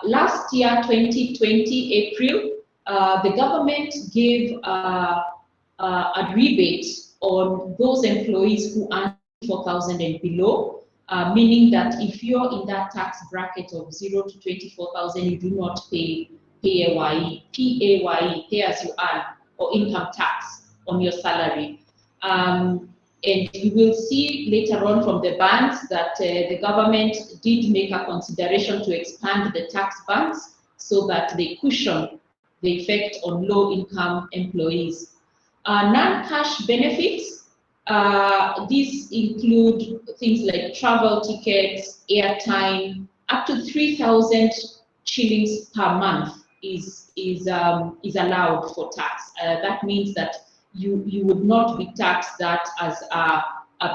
Last year, 2020, April, the government gave a rebate on those employees who earn 4,000 and below, meaning that if you're in that tax bracket of 0 to 24,000, you do not pay PAYE, pay as you earn, or income tax on your salary. And you will see later on from the bands that the government did make a consideration to expand the tax bands so that they cushion the effect on low-income employees. Non-cash benefits, these include things like travel tickets, airtime, up to 3,000 shillings per month is allowed for tax. That means that you would not be taxed that as a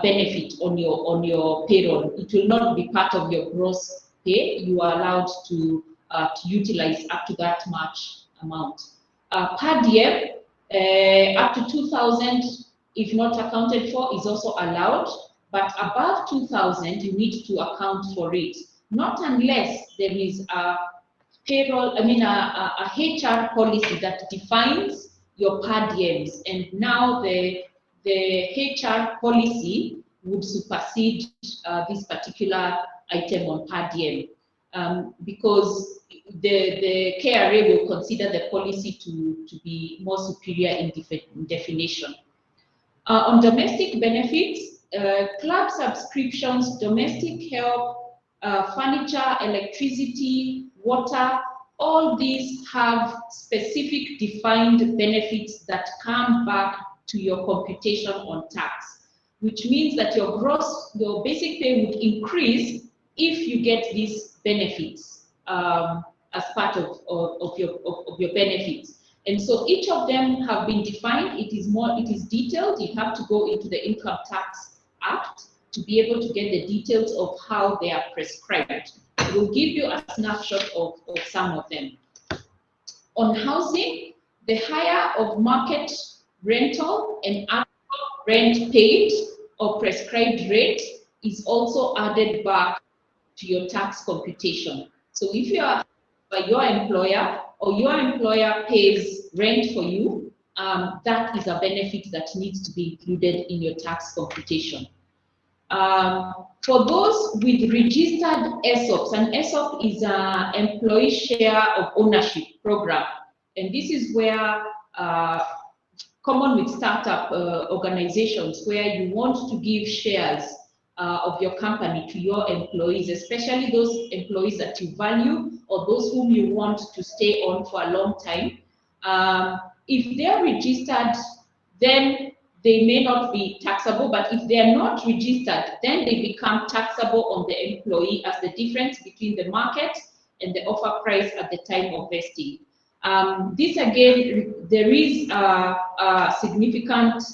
benefit on your payroll. It will not be part of your gross pay. You are allowed to utilize up to that much amount. Per diem, Up to 2,000, if not accounted for, is also allowed, but above 2,000, you need to account for it. Not unless there is a payroll, a HR policy that defines your per diems, and now the HR policy would supersede this particular item on per diem, because the KRA will consider the policy to be more superior in definition. On domestic benefits, club subscriptions, domestic help, furniture, electricity, water, all these have specific defined benefits that come back to your computation on tax, which means that your basic pay would increase if you get these benefits as part of your benefits. And so each of them have been defined. It is detailed. You have to go into the Income Tax Act to be able to get the details of how they are prescribed. We'll give you a snapshot of some of them. On housing, the hire of market rental and actual rent paid or prescribed rate is also added back to your tax computation. So if you are by your employer or your employer pays rent for you, that is a benefit that needs to be included in your tax computation. For those with registered ESOPs, an ESOP is an employee share of ownership program, and this is where common with startup organizations, where you want to give shares of your company to your employees, especially those employees that you value or those whom you want to stay on for a long time. If they are registered, then they may not be taxable, but if they are not registered, then they become taxable on the employee as the difference between the market and the offer price at the time of vesting. This again, there is a significant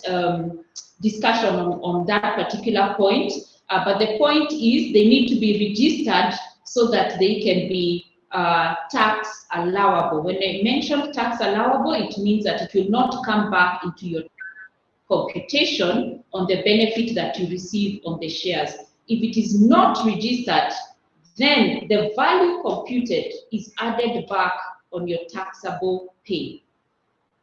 discussion on that particular point, but the point is they need to be registered so that they can be tax allowable. When I mention tax allowable, it means that it will not come back into your computation on the benefit that you receive on the shares. If it is not registered, then the value computed is added back on your taxable pay.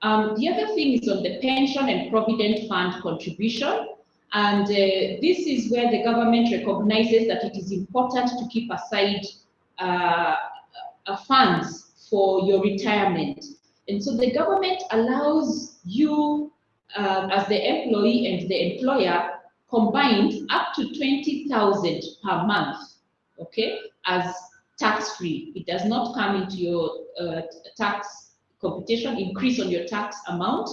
The other thing is on the pension and provident fund contribution, and this is where the government recognizes that it is important to keep aside funds for your retirement. And so the government allows you as the employee and the employer combined up to 20,000 per month, okay, as tax-free. It does not come into your tax computation, increase on your tax amount.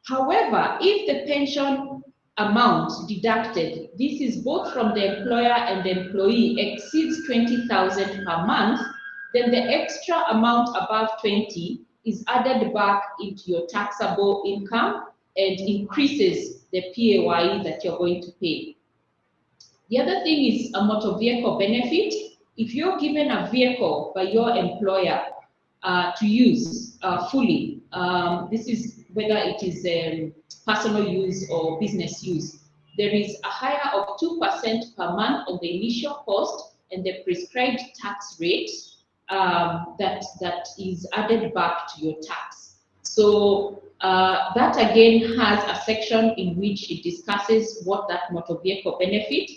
However, if the pension amount deducted, this is both from the employer and the employee, exceeds 20,000 per month, then the extra amount above 20 is added back into your taxable income and increases the PAYE that you're going to pay. The other thing is a motor vehicle benefit. If you're given a vehicle by your employer to use fully, this is whether it is personal use or business use, there is a hire of 2% per month on the initial cost and the prescribed tax rate that is added back to your tax. So that again has a section in which it discusses what that motor vehicle benefit,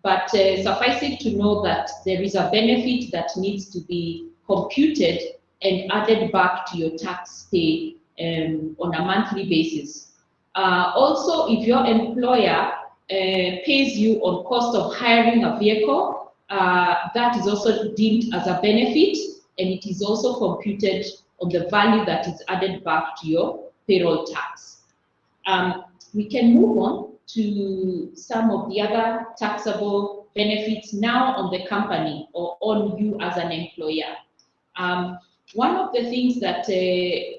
but suffice it to know that there is a benefit that needs to be computed and added back to your tax pay on a monthly basis. Also, if your employer pays you on cost of hiring a vehicle, that is also deemed as a benefit, and it is also computed on the value that is added back to your payroll tax. We can move on to some of the other taxable benefits now on the company or on you as an employer. One of the things that you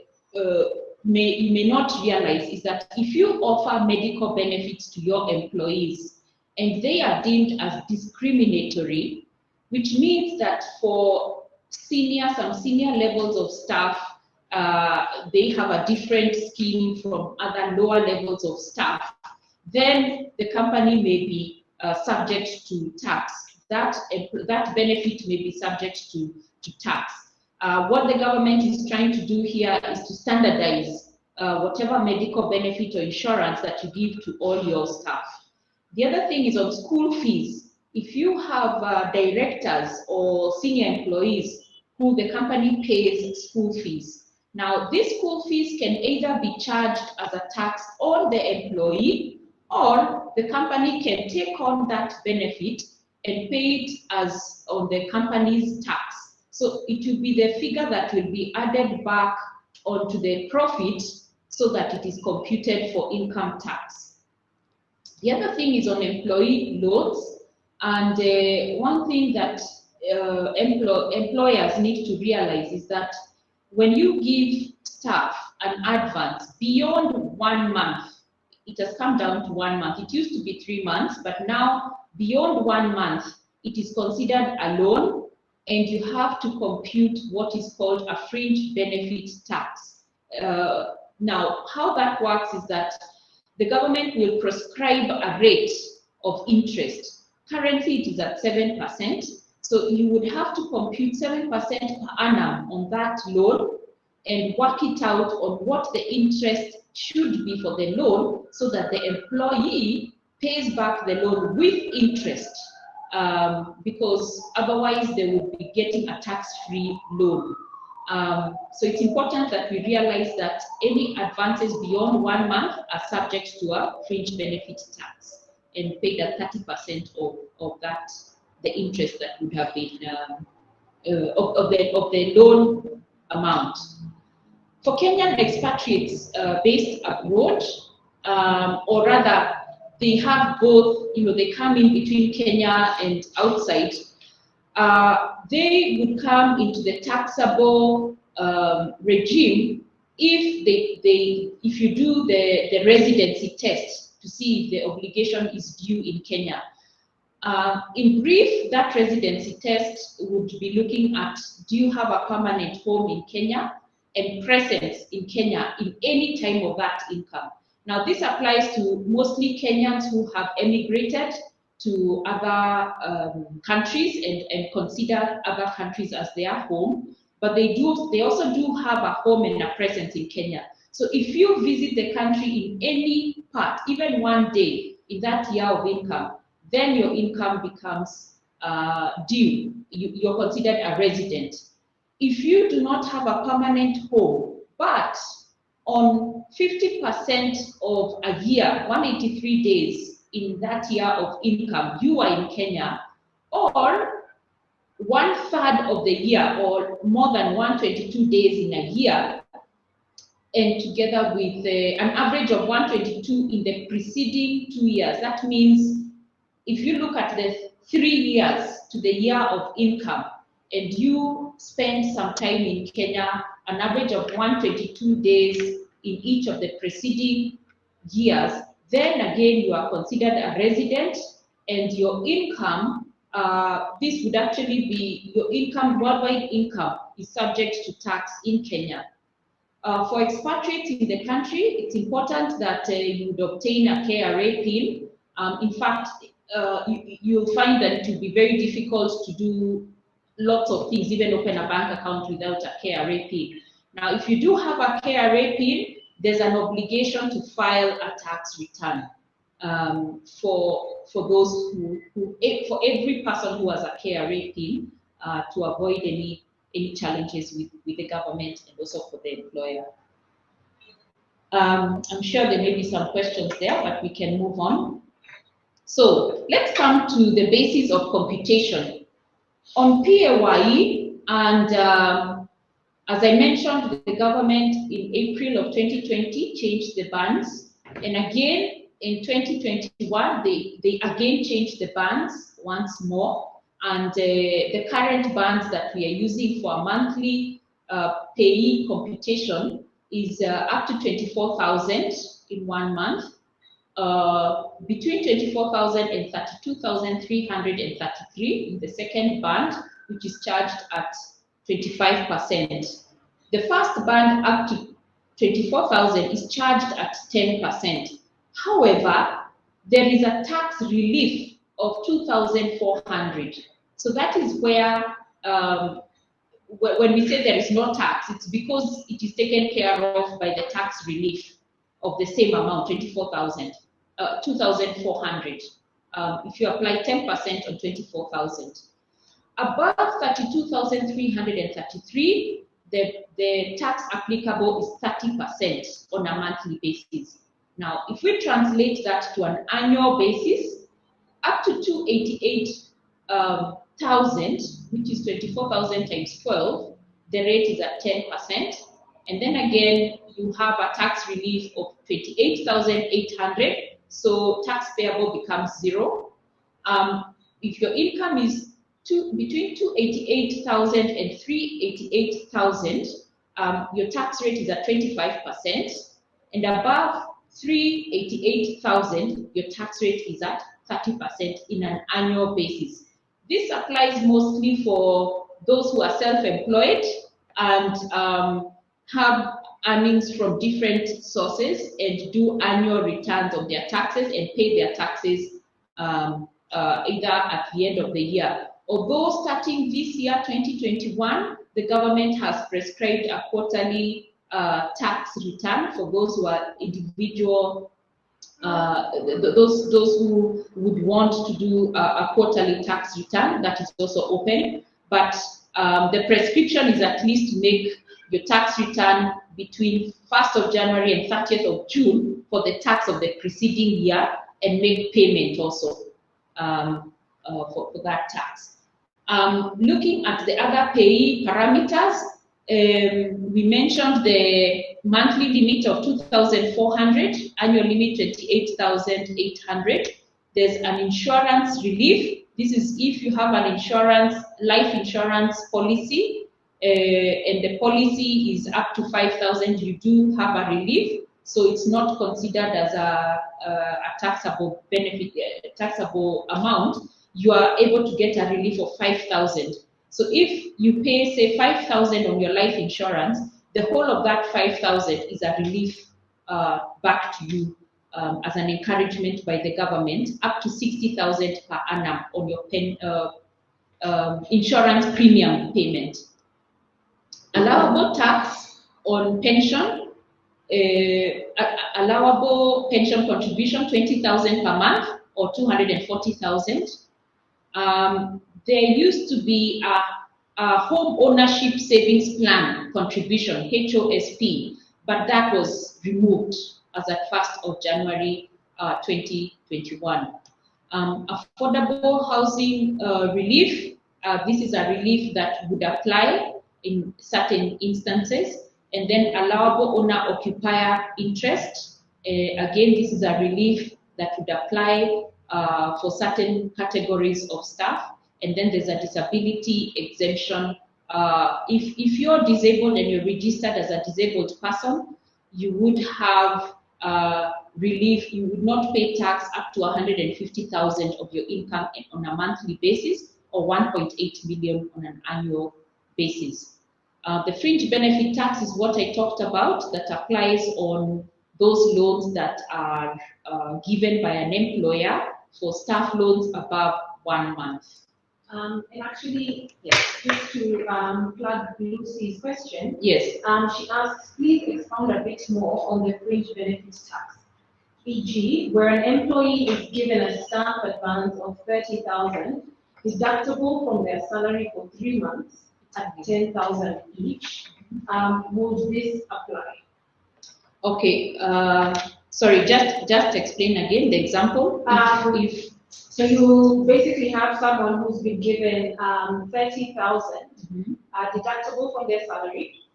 may not realize is that if you offer medical benefits to your employees and they are deemed as discriminatory, which means that for some senior levels of staff, they have a different scheme from other lower levels of staff, then the company may be subject to tax. That benefit may be subject to tax. What the government is trying to do here is to standardize whatever medical benefit or insurance that you give to all your staff. The other thing is on school fees. If you have directors or senior employees who the company pays school fees, now these school fees can either be charged as a tax on the employee, or the company can take on that benefit and pay it as on the company's tax. So it will be the figure that will be added back onto the profit so that it is computed for income tax. The other thing is on employee loans, and one thing that employers need to realize is that when you give staff an advance beyond 1 month, it has come down to 1 month. It used to be 3 months, but now beyond 1 month, it is considered a loan, and you have to compute what is called a fringe benefit tax. Now, how that works is that the government will prescribe a rate of interest. Currently, it is at 7%. So you would have to compute 7% per annum on that loan and work it out on what the interest should be for the loan, so that the employee pays back the loan with interest, because otherwise they would be getting a tax-free loan. So it's important that we realize that any advances beyond 1 month are subject to a fringe benefit tax and paid at 30% of that, the interest that would have been of the loan amount. For Kenyan expatriates based abroad, or rather, they have both, they come in between Kenya and outside, they would come into the taxable regime if you do the residency test to see if the obligation is due in Kenya. In brief, that residency test would be looking at, do you have a permanent home in Kenya and presence in Kenya in any time of that income? Now, this applies to mostly Kenyans who have emigrated to other countries and consider other countries as their home, but they also do have a home and a presence in Kenya. So if you visit the country in any part, even 1 day in that year of income, then your income becomes due. You're considered a resident. If you do not have a permanent home, but on 50% of a year, 183 days in that year of income, you are in Kenya, or 1/3 of the year, or more than 122 days in a year, and together with an average of 122 in the preceding 2 years. That means if you look at the 3 years to the year of income, and you spend some time in Kenya, an average of 122 days in each of the preceding years, then again you are considered a resident, and your income, this would actually be your income, worldwide income, is subject to tax in Kenya. For expatriates in the country, it's important that you would obtain a KRA PIN. In fact, you'll find that it will be very difficult to do lots of things, even open a bank account without a KRA PIN. Now, if you do have a KRA PIN, there's an obligation to file a tax return for those for every person who has a KRA PIN to avoid any challenges with the government and also for the employer. I'm sure there may be some questions there, but we can move on. So let's come to the basis of computation. On PAYE, and as I mentioned, the government in April of 2020 changed the bands, and again in 2021 they again changed the bands once more, and the current bands that we are using for a monthly payee computation is up to 24,000 in 1 month, between 24,000 and 32,333 in the second band, which is charged at 25%. The first band up to 24,000 is charged at 10%. However, there is a tax relief of 2,400. So that is where, when we say there is no tax, it's because it is taken care of by the tax relief of the same amount, 2,400. If you apply 10% on 24,000. Above 32,333, the tax applicable is 30% on a monthly basis. Now, if we translate that to an annual basis, up to 288,000, which is 24,000 times 12, the rate is at 10%. And then again, you have a tax relief of 28,800, so tax payable becomes 0. If your income is between 288,000 and 388,000, your tax rate is at 25%, and above 388,000, your tax rate is at 30% in an annual basis. This applies mostly for those who are self-employed and have earnings from different sources and do annual returns of their taxes and pay their taxes either at the end of the year. Although starting this year, 2021, the government has prescribed a quarterly tax return for those who are individual, those who would want to do a quarterly tax return. That is also open, but the prescription is at least to make your tax return between 1st of January and 30th of June for the tax of the preceding year and make payment also for that tax. Looking at the other payee parameters, we mentioned the monthly limit of 2,400, annual limit 28,800. There's an insurance relief. This is if you have an life insurance policy, and the policy is up to 5,000, you do have a relief. So it's not considered as a taxable benefit, taxable amount. You are able to get a relief of 5,000. So if you pay, say, 5,000 on your life insurance, the whole of that 5,000 is a relief back to you as an encouragement by the government, up to 60,000 per annum on your insurance premium payment. Allowable tax on pension, allowable pension contribution, 20,000 per month or 240,000. There used to be a home ownership savings plan contribution, HOSP, but that was removed as at 1st of January 2021. Affordable housing relief, this is a relief that would apply in certain instances. And then allowable owner-occupier interest, again, this is a relief that would apply for certain categories of staff. And then there's a disability exemption. If you're disabled and you're registered as a disabled person, you would have relief. You would not pay tax up to 150,000 of your income on a monthly basis, or 1.8 million on an annual basis. The fringe benefit tax is what I talked about, that applies on those loans that are given by an employer for staff loans above 1 month. And actually, yes, just to plug Lucy's question, yes. She asks, please expound a bit more on the fringe benefits tax. E.g., where an employee is given a staff advance of 30,000, deductible from their salary for 3 months at 10,000 each, would this apply? Okay, sorry, just explain again the example. So you basically have someone who's been given 30,000 deductible from their salary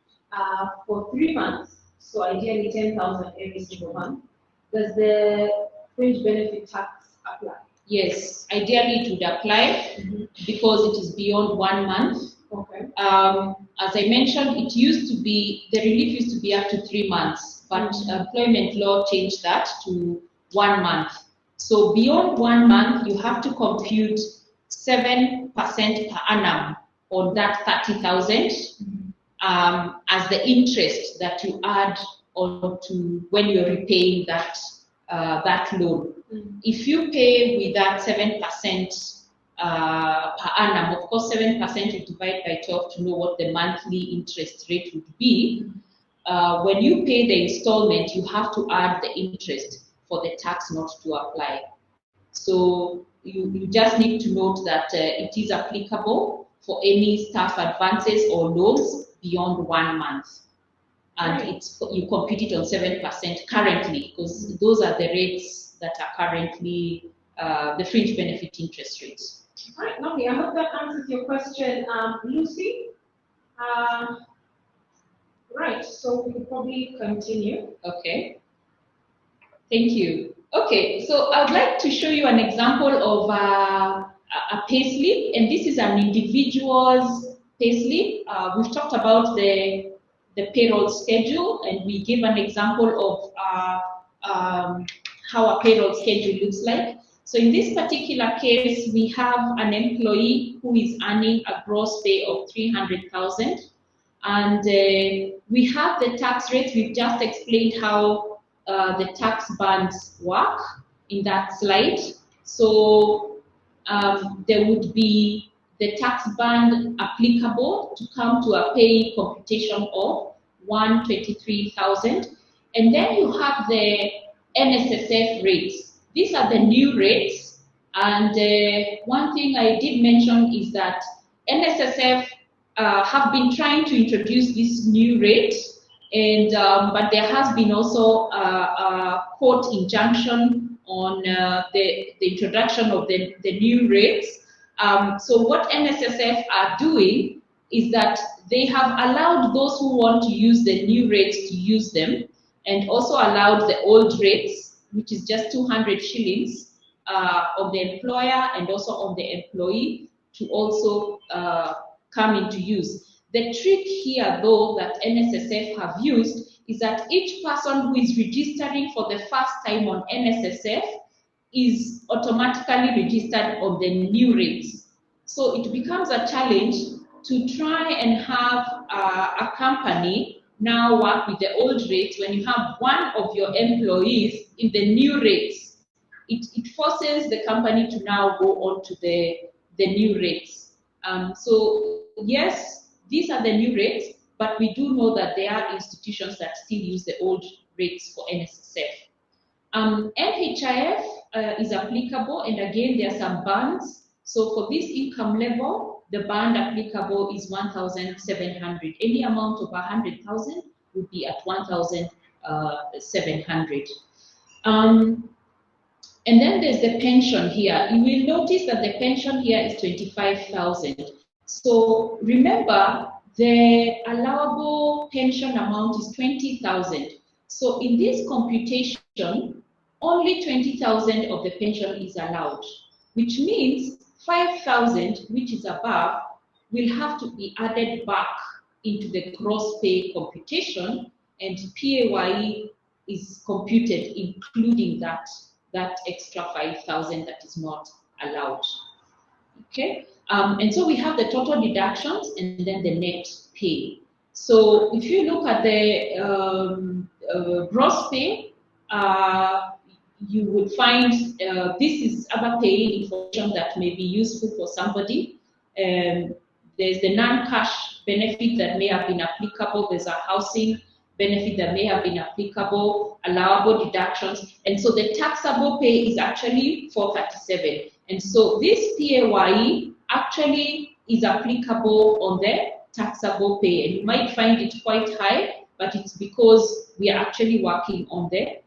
for 3 months, so ideally 10,000 every single month. Does the fringe benefit tax apply? Yes, ideally it would apply because it is beyond 1 month. Okay. As I mentioned, it used to be, the relief used to be up to 3 months, but employment law changed that to 1 month. So beyond 1 month, you have to compute 7% per annum on that 30,000 as the interest that you add on to when you're repaying that that loan. If you pay with that 7% per annum, of course 7% you divide by 12 to know what the monthly interest rate would be. When you pay the installment, you have to add the interest for the tax not to apply. So you just need to note that it is applicable for any staff advances or loans beyond 1 month. And it's, you compute it on 7% currently, because those are the rates that are currently the fringe benefit interest rates. All right, lovely. I hope that answers your question, Lucy. Right, so we could probably continue. Okay. Thank you. Okay, so I would like to show you an example of a payslip, and this is an individual's payslip. We've talked about the payroll schedule, and we gave an example of how a payroll schedule looks like. So in this particular case, we have an employee who is earning a gross pay of 300,000, and we have the tax rates. We've just explained how the tax bands work in that slide. So there would be the tax band applicable to come to a pay computation of 123,000, and then you have the NSSF rates. These are the new rates, and one thing I did mention is that NSSF have been trying to introduce this new rate, and but there has been also a court injunction on the introduction of the new rates. So what NSSF are doing is that they have allowed those who want to use the new rates to use them, and also allowed the old rates, which is just 200 shillings on the employer and also on the employee, to also come into use. The trick here, though, that NSSF have used is that each person who is registering for the first time on NSSF is automatically registered on the new rates. So it becomes a challenge to try and have a company now work with the old rates when you have one of your employees in the new rates. It forces the company to now go on to the new rates. So yes, these are the new rates, but we do know that there are institutions that still use the old rates for NSSF. NHIF is applicable, and again there are some bands. So for this income level, the band applicable is 1,700. Any amount of 100,000 would be at 1,700. And then there's the pension here. You will notice that the pension here is 25,000. So remember, the allowable pension amount is 20,000. So in this computation, only 20,000 of the pension is allowed, which means 5,000, which is above, will have to be added back into the gross pay computation, and PAYE is computed including that extra 5,000 that is not allowed. Okay, and so we have the total deductions and then the net pay. So if you look at the gross pay, you would find this is other pay information that may be useful for somebody. There's the non-cash benefit that may have been applicable. There's a housing benefit that may have been applicable, allowable deductions. And so the taxable pay is actually 437. And so this PAYE actually is applicable on the taxable pay. And you might find it quite high, but it's because we are actually working on the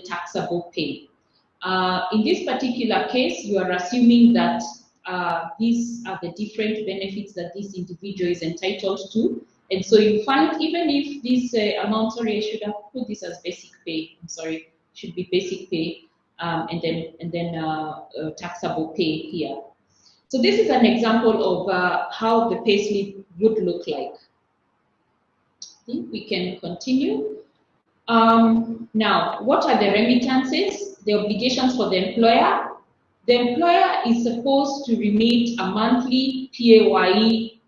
taxable pay. In this particular case, you are assuming that these are the different benefits that this individual is entitled to. And so you find, even if this amount, sorry, I should have put this as basic pay, I'm sorry, should be basic pay, and then taxable pay here. So this is an example of how the payslip would look like. I think we can continue. Now, what are the remittances? The obligations for the employer. The employer is supposed to remit a monthly PAYE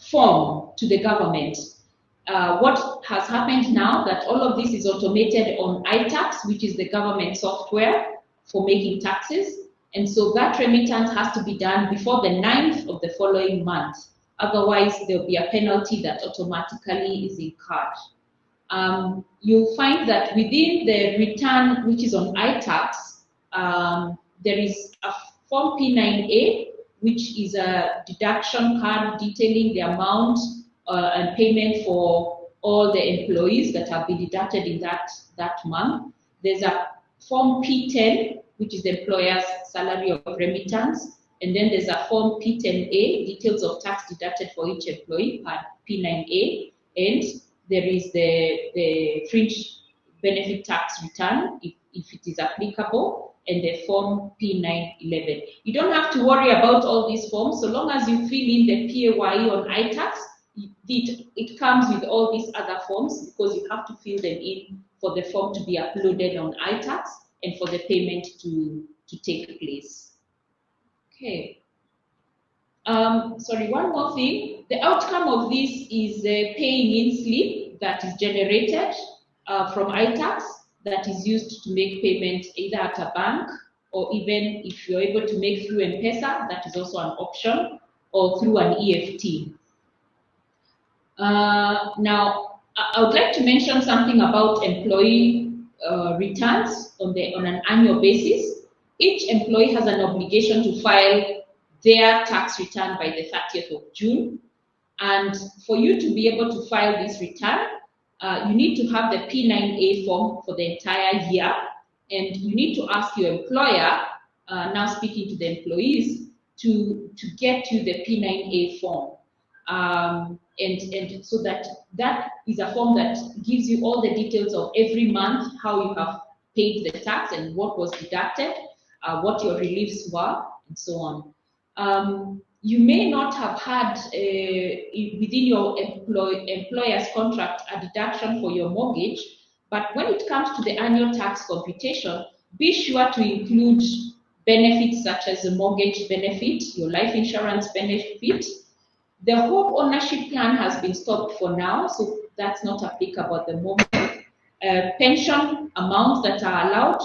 form to the government. What has happened now that all of this is automated on iTax, which is the government software for making taxes. And so that remittance has to be done before the 9th of the following month. Otherwise, there'll be a penalty that automatically is incurred. You'll find that within the return, which is on iTax, there is a Form P9A, which is a deduction card detailing the amount and payment for all the employees that have been deducted in that month. There's a Form P10, which is the employer's salary of remittance. And then there's a Form P10A, details of tax deducted for each employee, P9A. And there is the fringe benefit tax return, if it is applicable, and the Form P911. You don't have to worry about all these forms, so long as you fill in the PAYE on iTax, it comes with all these other forms because you have to fill them in for the form to be uploaded on iTax and for the payment to take place. Okay. Sorry, one more thing. The outcome of this is a paying in slip that is generated from iTax that is used to make payment either at a bank or even if you're able to make through M-Pesa, that is also an option, or through an EFT. Now, I would like to mention something about employee returns on an annual basis. Each employee has an obligation to file their tax return by the 30th of June. And for you to be able to file this return, you need to have the P9A form for the entire year. And you need to ask your employer, now speaking to the employees, to get you the P9A form. And so that is a form that gives you all the details of every month, how you have paid the tax and what was deducted, what your reliefs were, and so on. You may not have had within your employer's contract a deduction for your mortgage, but when it comes to the annual tax computation, be sure to include benefits such as the mortgage benefit, your life insurance benefit. The home ownership plan has been stopped for now, so that's not applicable at the moment. Pension amounts that are allowed,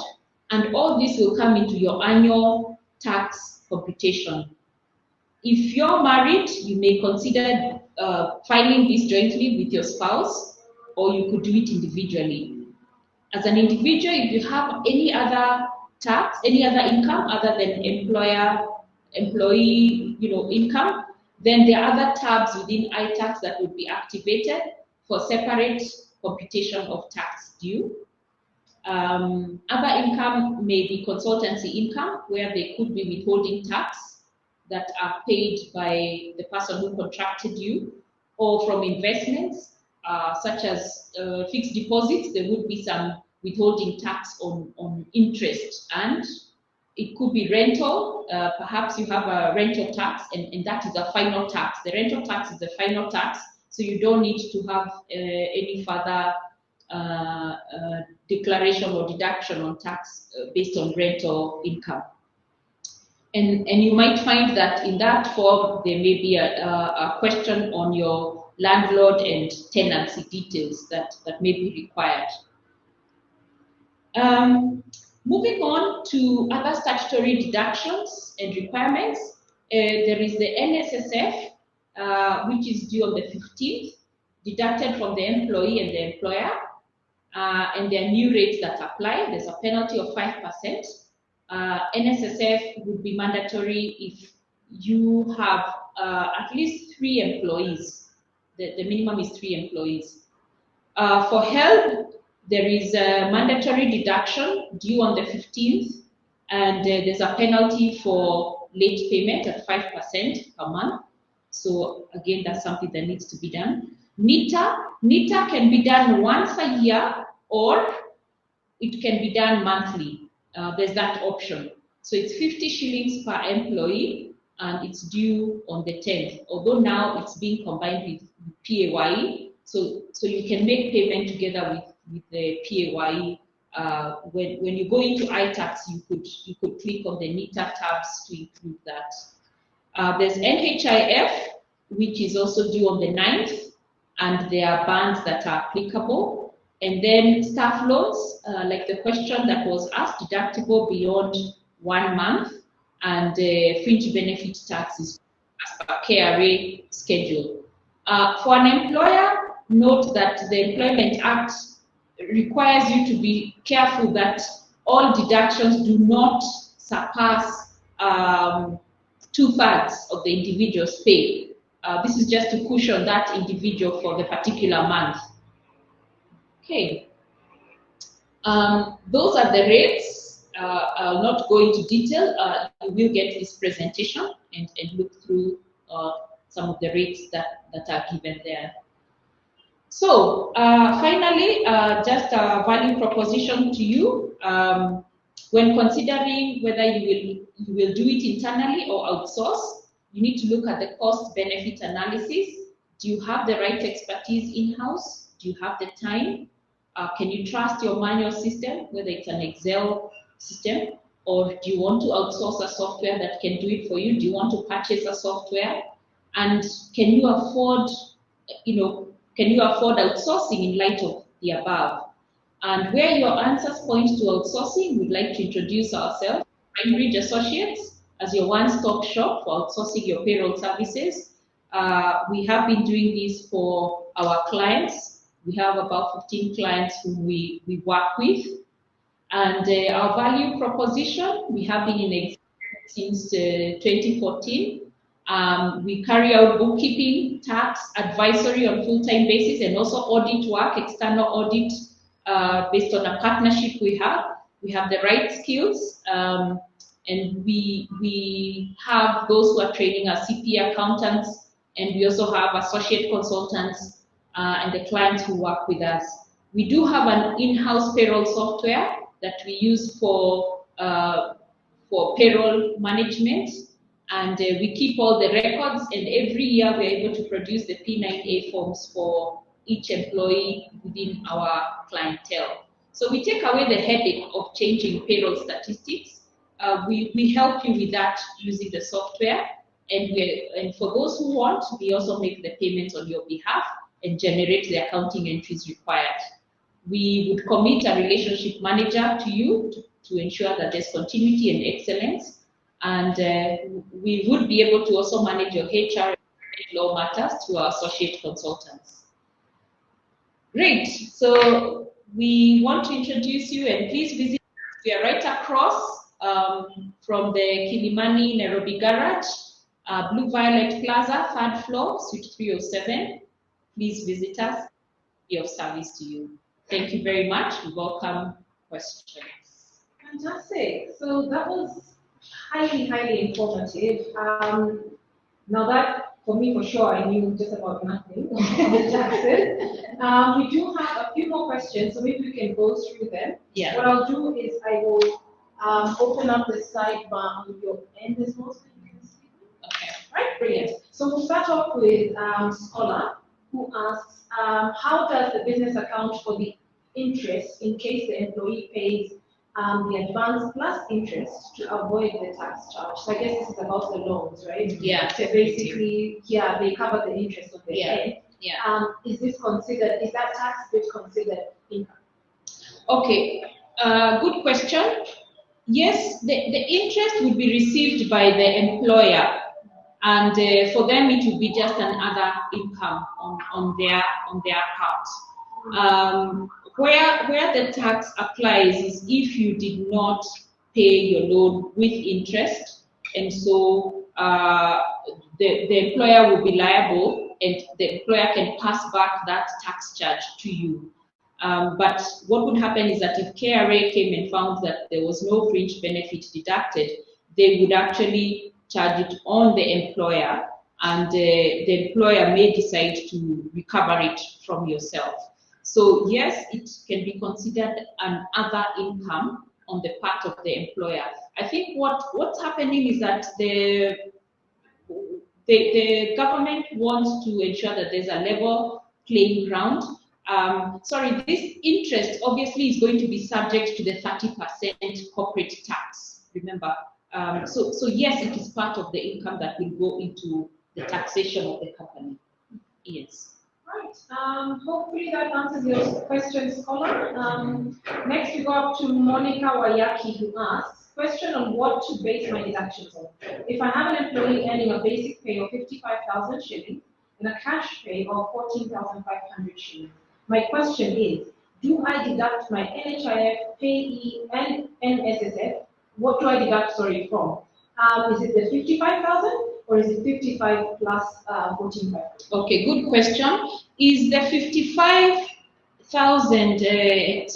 and all this will come into your annual tax computation. If you're married, you may consider filing this jointly with your spouse, or you could do it individually. As an individual, if you have any other tax, any other income other than employee income, then there are other tabs within iTax that would be activated for separate computation of tax due. Other income may be consultancy income, where they could be withholding tax that are paid by the person who contracted you, or from investments such as fixed deposits. There would be some withholding tax on interest, and it could be rental. Perhaps you have a rental tax, and that is a final tax. The rental tax is the final tax, so you don't need to have any further declaration or deduction on tax based on rental income. And you might find that in that form, there may be a question on your landlord and tenancy details that may be required. Moving on to other statutory deductions and requirements, there is the NSSF, which is due on the 15th, deducted from the employee and the employer, and there are new rates that apply. There's a penalty of 5%. NSSF would be mandatory if you have at least 3 employees. The minimum is 3 employees. For health, there is a mandatory deduction due on the 15th, and there's a penalty for late payment at 5% per month. So again, that's something that needs to be done. NITA can be done once a year, or it can be done monthly. There's that option. So it's 50 shillings per employee, and it's due on the 10th. Although now it's being combined with PAYE, so you can make payment together with the PAYE. When you go into iTax, you could click on the NITA tabs to include that. There's NHIF, which is also due on the 9th, and there are bands that are applicable. And then staff loans, like the question that was asked, deductible beyond 1 month, and fringe benefit taxes as per KRA schedule. For an employer, note that the Employment Act requires you to be careful that all deductions do not surpass 2/3 of the individual's pay. This is just to cushion that individual for the particular month. Okay. Those are the rates. I'll not go into detail. You will get this presentation and look through some of the rates that are given there. So finally, just a value proposition to you. When considering whether you will do it internally or outsource, you need to look at the cost-benefit analysis. Do you have the right expertise in-house? Do you have the time? Can you trust your manual system, whether it's an Excel system, or do you want to outsource a software that can do it for you? Do you want to purchase a software? And can you afford, can you afford outsourcing in light of the above? And where your answers point to outsourcing, we'd like to introduce ourselves, Finebridge Associates, as your one-stop shop for outsourcing your payroll services. We have been doing this for our clients. We have about 15 clients who we work with. And our value proposition, we have been in existence since 2014. We carry out bookkeeping, tax, advisory on full-time basis, and also audit work, external audit based on a partnership we have. We have the right skills, and we have those who are training as CPA accountants, and we also have associate consultants and the clients who work with us. We do have an in-house payroll software that we use for payroll management, and we keep all the records, and every year we're able to produce the P9A forms for each employee within our clientele. So we take away the headache of changing payroll statistics. We help you with that using the software, and for those who want, we also make the payments on your behalf and generate the accounting entries required. We would commit a relationship manager to you to ensure that there's continuity and excellence. And we would be able to also manage your HR and law matters through our associate consultants. Great. So we want to introduce you, and please visit us. We are right across from the Kilimani Nairobi garage, Blue Violet Plaza, 3rd floor, suite 307. Please visit us. Be of service to you. Thank you very much. We welcome questions. Fantastic. So that was highly, highly informative. Now that, for me, for sure, I knew just about nothing on the taxes. We do have a few more questions, so maybe we can go through them. Yeah. What I'll do is I will open up the sidebar on your end as well, so you can see. Okay. Right, brilliant. So we'll start off with Scholar, who asks, how does the business account for the interest in case the employee pays the advance plus interest to avoid the tax charge? So I guess this is about the loans, right? Yeah. So basically, yeah, they cover the interest of the end. Yeah. Is that tax bit considered income? Okay. Good question. Yes, the interest would be received by the employer, and for them it would be just another income on their account. Where the tax applies is if you did not pay your loan with interest, and so the employer will be liable, and the employer can pass back that tax charge to you. But what would happen is that if KRA came and found that there was no fringe benefit deducted, they would actually charge it on the employer, and the employer may decide to recover it from yourself. So yes, it can be considered an other income on the part of the employer. I think what's happening is that the government wants to ensure that there's a level playing ground. This interest obviously is going to be subject to the 30% corporate tax, remember. So yes, it is part of the income that will go into the taxation of the company. Yes. Right. Hopefully that answers your question, Scholar. Next we go up to Monica Wayaki, who asks, question on what to base my deductions on. If I have an employee earning a basic pay of 55,000 shillings and a cash pay of 14,500 shillings, my question is, do I deduct my NHIF, payee, and NSSF? What do I deduct, from? Is it the 55,000 or is it 55 plus 14,500? Okay, good question. Is the 55,000, the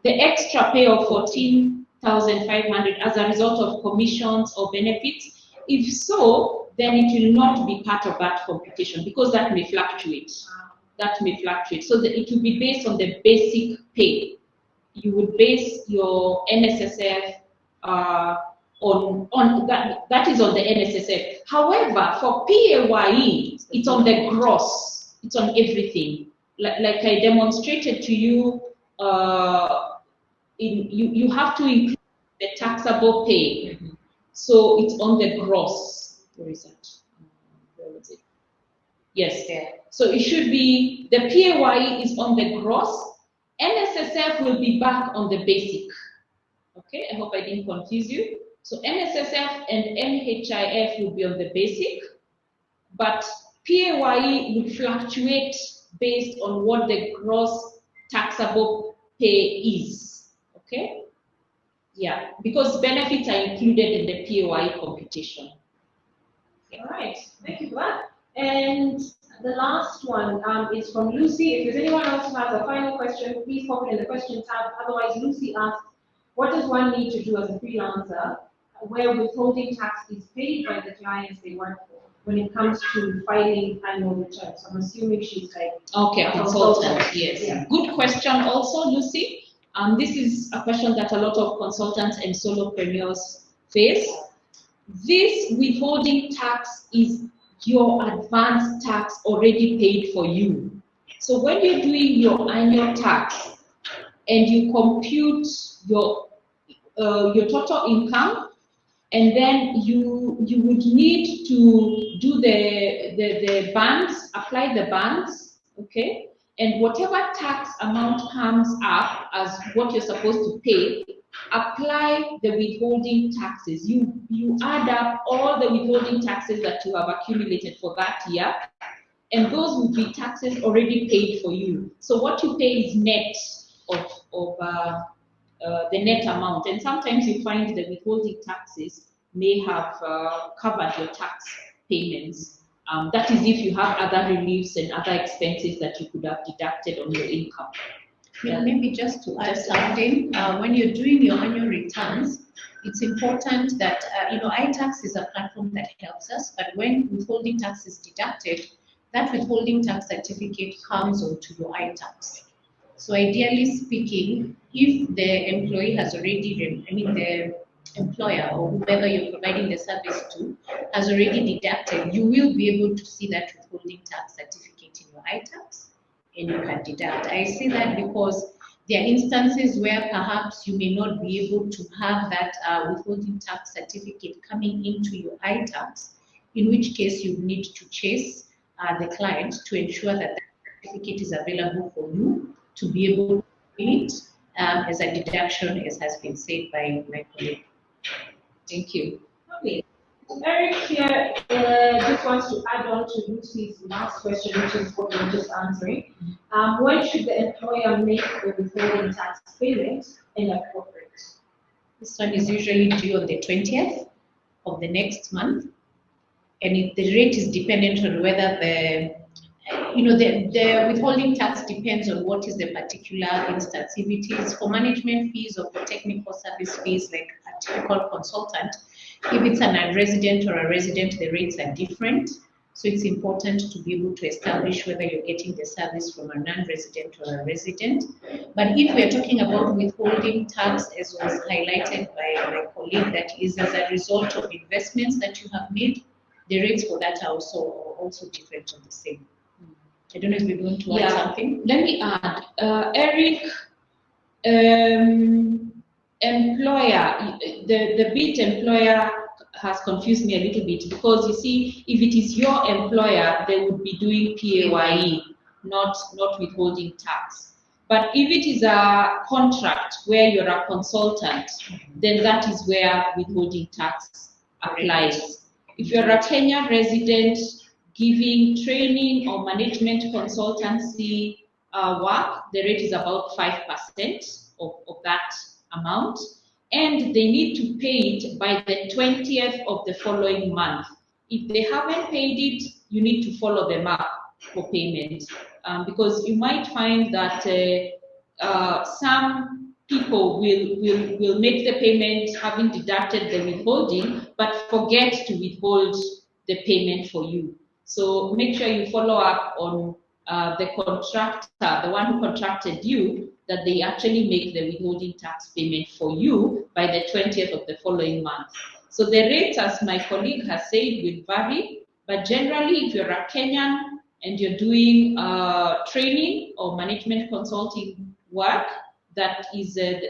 extra pay of 14,500 as a result of commissions or benefits? If so, then it will not be part of that computation because that may fluctuate. That may fluctuate. So it will be based on the basic pay. You would base your NSSF on that is on the NSSF. However, for PAYE, it's on the gross. It's on everything. Like I demonstrated to you, you have to include the taxable pay. So it's on the gross. Where is it? Where was it? Yes, there. So it should be, the PAYE is on the gross. NSSF will be back on the basic. Okay, I hope I didn't confuse you. So NSSF and NHIF will be on the basic, but PAYE will fluctuate based on what the gross taxable pay is. Okay? Yeah, because benefits are included in the PAYE computation. All right, thank you for that. And the last one is from Lucy. If there's anyone else who has a final question, please pop it in the question tab. Otherwise, Lucy asks, what does one need to do as a freelancer where withholding tax is paid by the clients they work for when it comes to filing annual returns? So I'm assuming she's like a consultant. Yes. Yeah. Good question also, Lucy. This is a question that a lot of consultants and solopreneurs face. This withholding tax is your advance tax already paid for you. So when you're doing your annual tax and you compute your total income, and then you would need to do the bands, apply the bands, okay? And whatever tax amount comes up as what you're supposed to pay, apply the withholding taxes. You add up all the withholding taxes that you have accumulated for that year, and those will be taxes already paid for you. So what you pay is net of the net amount, and sometimes you find the withholding taxes may have covered your tax payments. That is if you have other reliefs and other expenses that you could have deducted on your income. Yeah, maybe just to add something, when you're doing your annual returns, it's important that, iTax is a platform that helps us, but when withholding tax is deducted, that withholding tax certificate comes onto your iTax. So ideally speaking, if the employee has already, the employer or whoever you're providing the service to has already deducted, you will be able to see that withholding tax certificate in your iTax and you can deduct. I say that because there are instances where perhaps you may not be able to have that withholding tax certificate coming into your iTax, in which case you need to chase the client to ensure that that certificate is available for you to be able to pay it as a deduction, as has been said by my colleague. Thank you. Okay. Eric here just wants to add on to Lucy's last question, which is what we were just answering. When should the employer make the withholding tax payment in a corporate? This one is usually due on the 20th of the next month, and the rate is dependent on whether the withholding tax depends on what is the particular instance. If it is for management fees or for technical service fees, like a typical consultant, if it's a non-resident or a resident, the rates are different. So it's important to be able to establish whether you're getting the service from a non-resident or a resident. But if we're talking about withholding tax, as was highlighted by my colleague, that is as a result of investments that you have made, the rates for that are also different or the same. I don't know if you're going to add something. Let me add, Eric, employer, the bit employer has confused me a little bit, because you see, if it is your employer, they would be doing PAYE, not withholding tax. But if it is a contract where you're a consultant, then that is where withholding tax applies. If you're a Kenya resident giving training or management consultancy work, the rate is about 5% of that amount, and they need to pay it by the 20th of the following month. If they haven't paid it, you need to follow them up for payment, because you might find that some people will make the payment having deducted the withholding, but forget to withhold the payment for you. So make sure you follow up on the contractor, the one who contracted you, that they actually make the withholding tax payment for you by the 20th of the following month. So the rates, as my colleague has said, will vary, but generally if you're a Kenyan and you're doing training or management consulting work that is in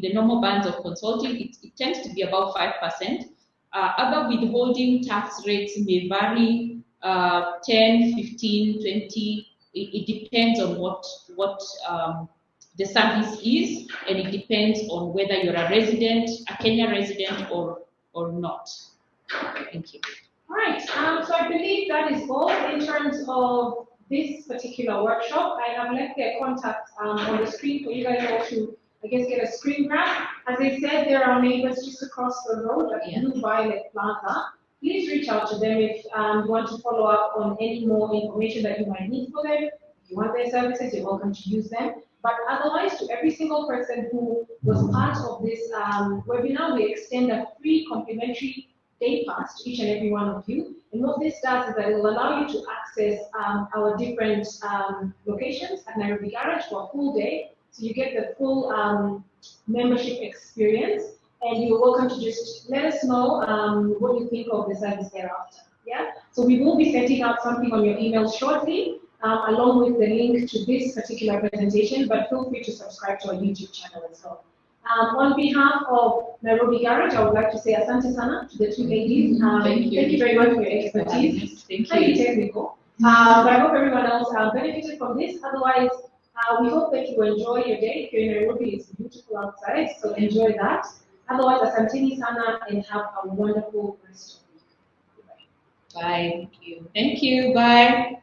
the normal bands of consulting, it tends to be about 5%. Other withholding tax rates may vary 10, 15, 20. It depends on what the service is, and it depends on whether you're a resident, a Kenya resident, or not. Thank you. All right, so I believe that is all in terms of this particular workshop. I have left their contact on the screen for you guys all to, I guess, get a screen grab. As I said, there are neighbors just across the road at Blue Violet Plaza. Please reach out to them if you want to follow up on any more information that you might need for them. If you want their services, you're welcome to use them. But otherwise, to every single person who was part of this webinar, we extend a free complimentary day pass to each and every one of you. And what this does is that it will allow you to access our different locations at Nairobi Garage for a full day. So you get the full membership experience, and you're welcome to just let us know what you think of the service thereafter. Yeah. So we will be sending out something on your email shortly, along with the link to this particular presentation. But feel free to subscribe to our YouTube channel as well. On behalf of Nairobi Garage, I would like to say asante sana to the two ladies. Thank you very much for your expertise. Thank Highly you. technical. But I hope everyone else benefited from this. Otherwise, we hope that you enjoy your day. If you're in Nairobi, it's beautiful outside, so enjoy that. Otherwise, asanteni sana and have a wonderful rest of the week. Bye. Thank you. Bye.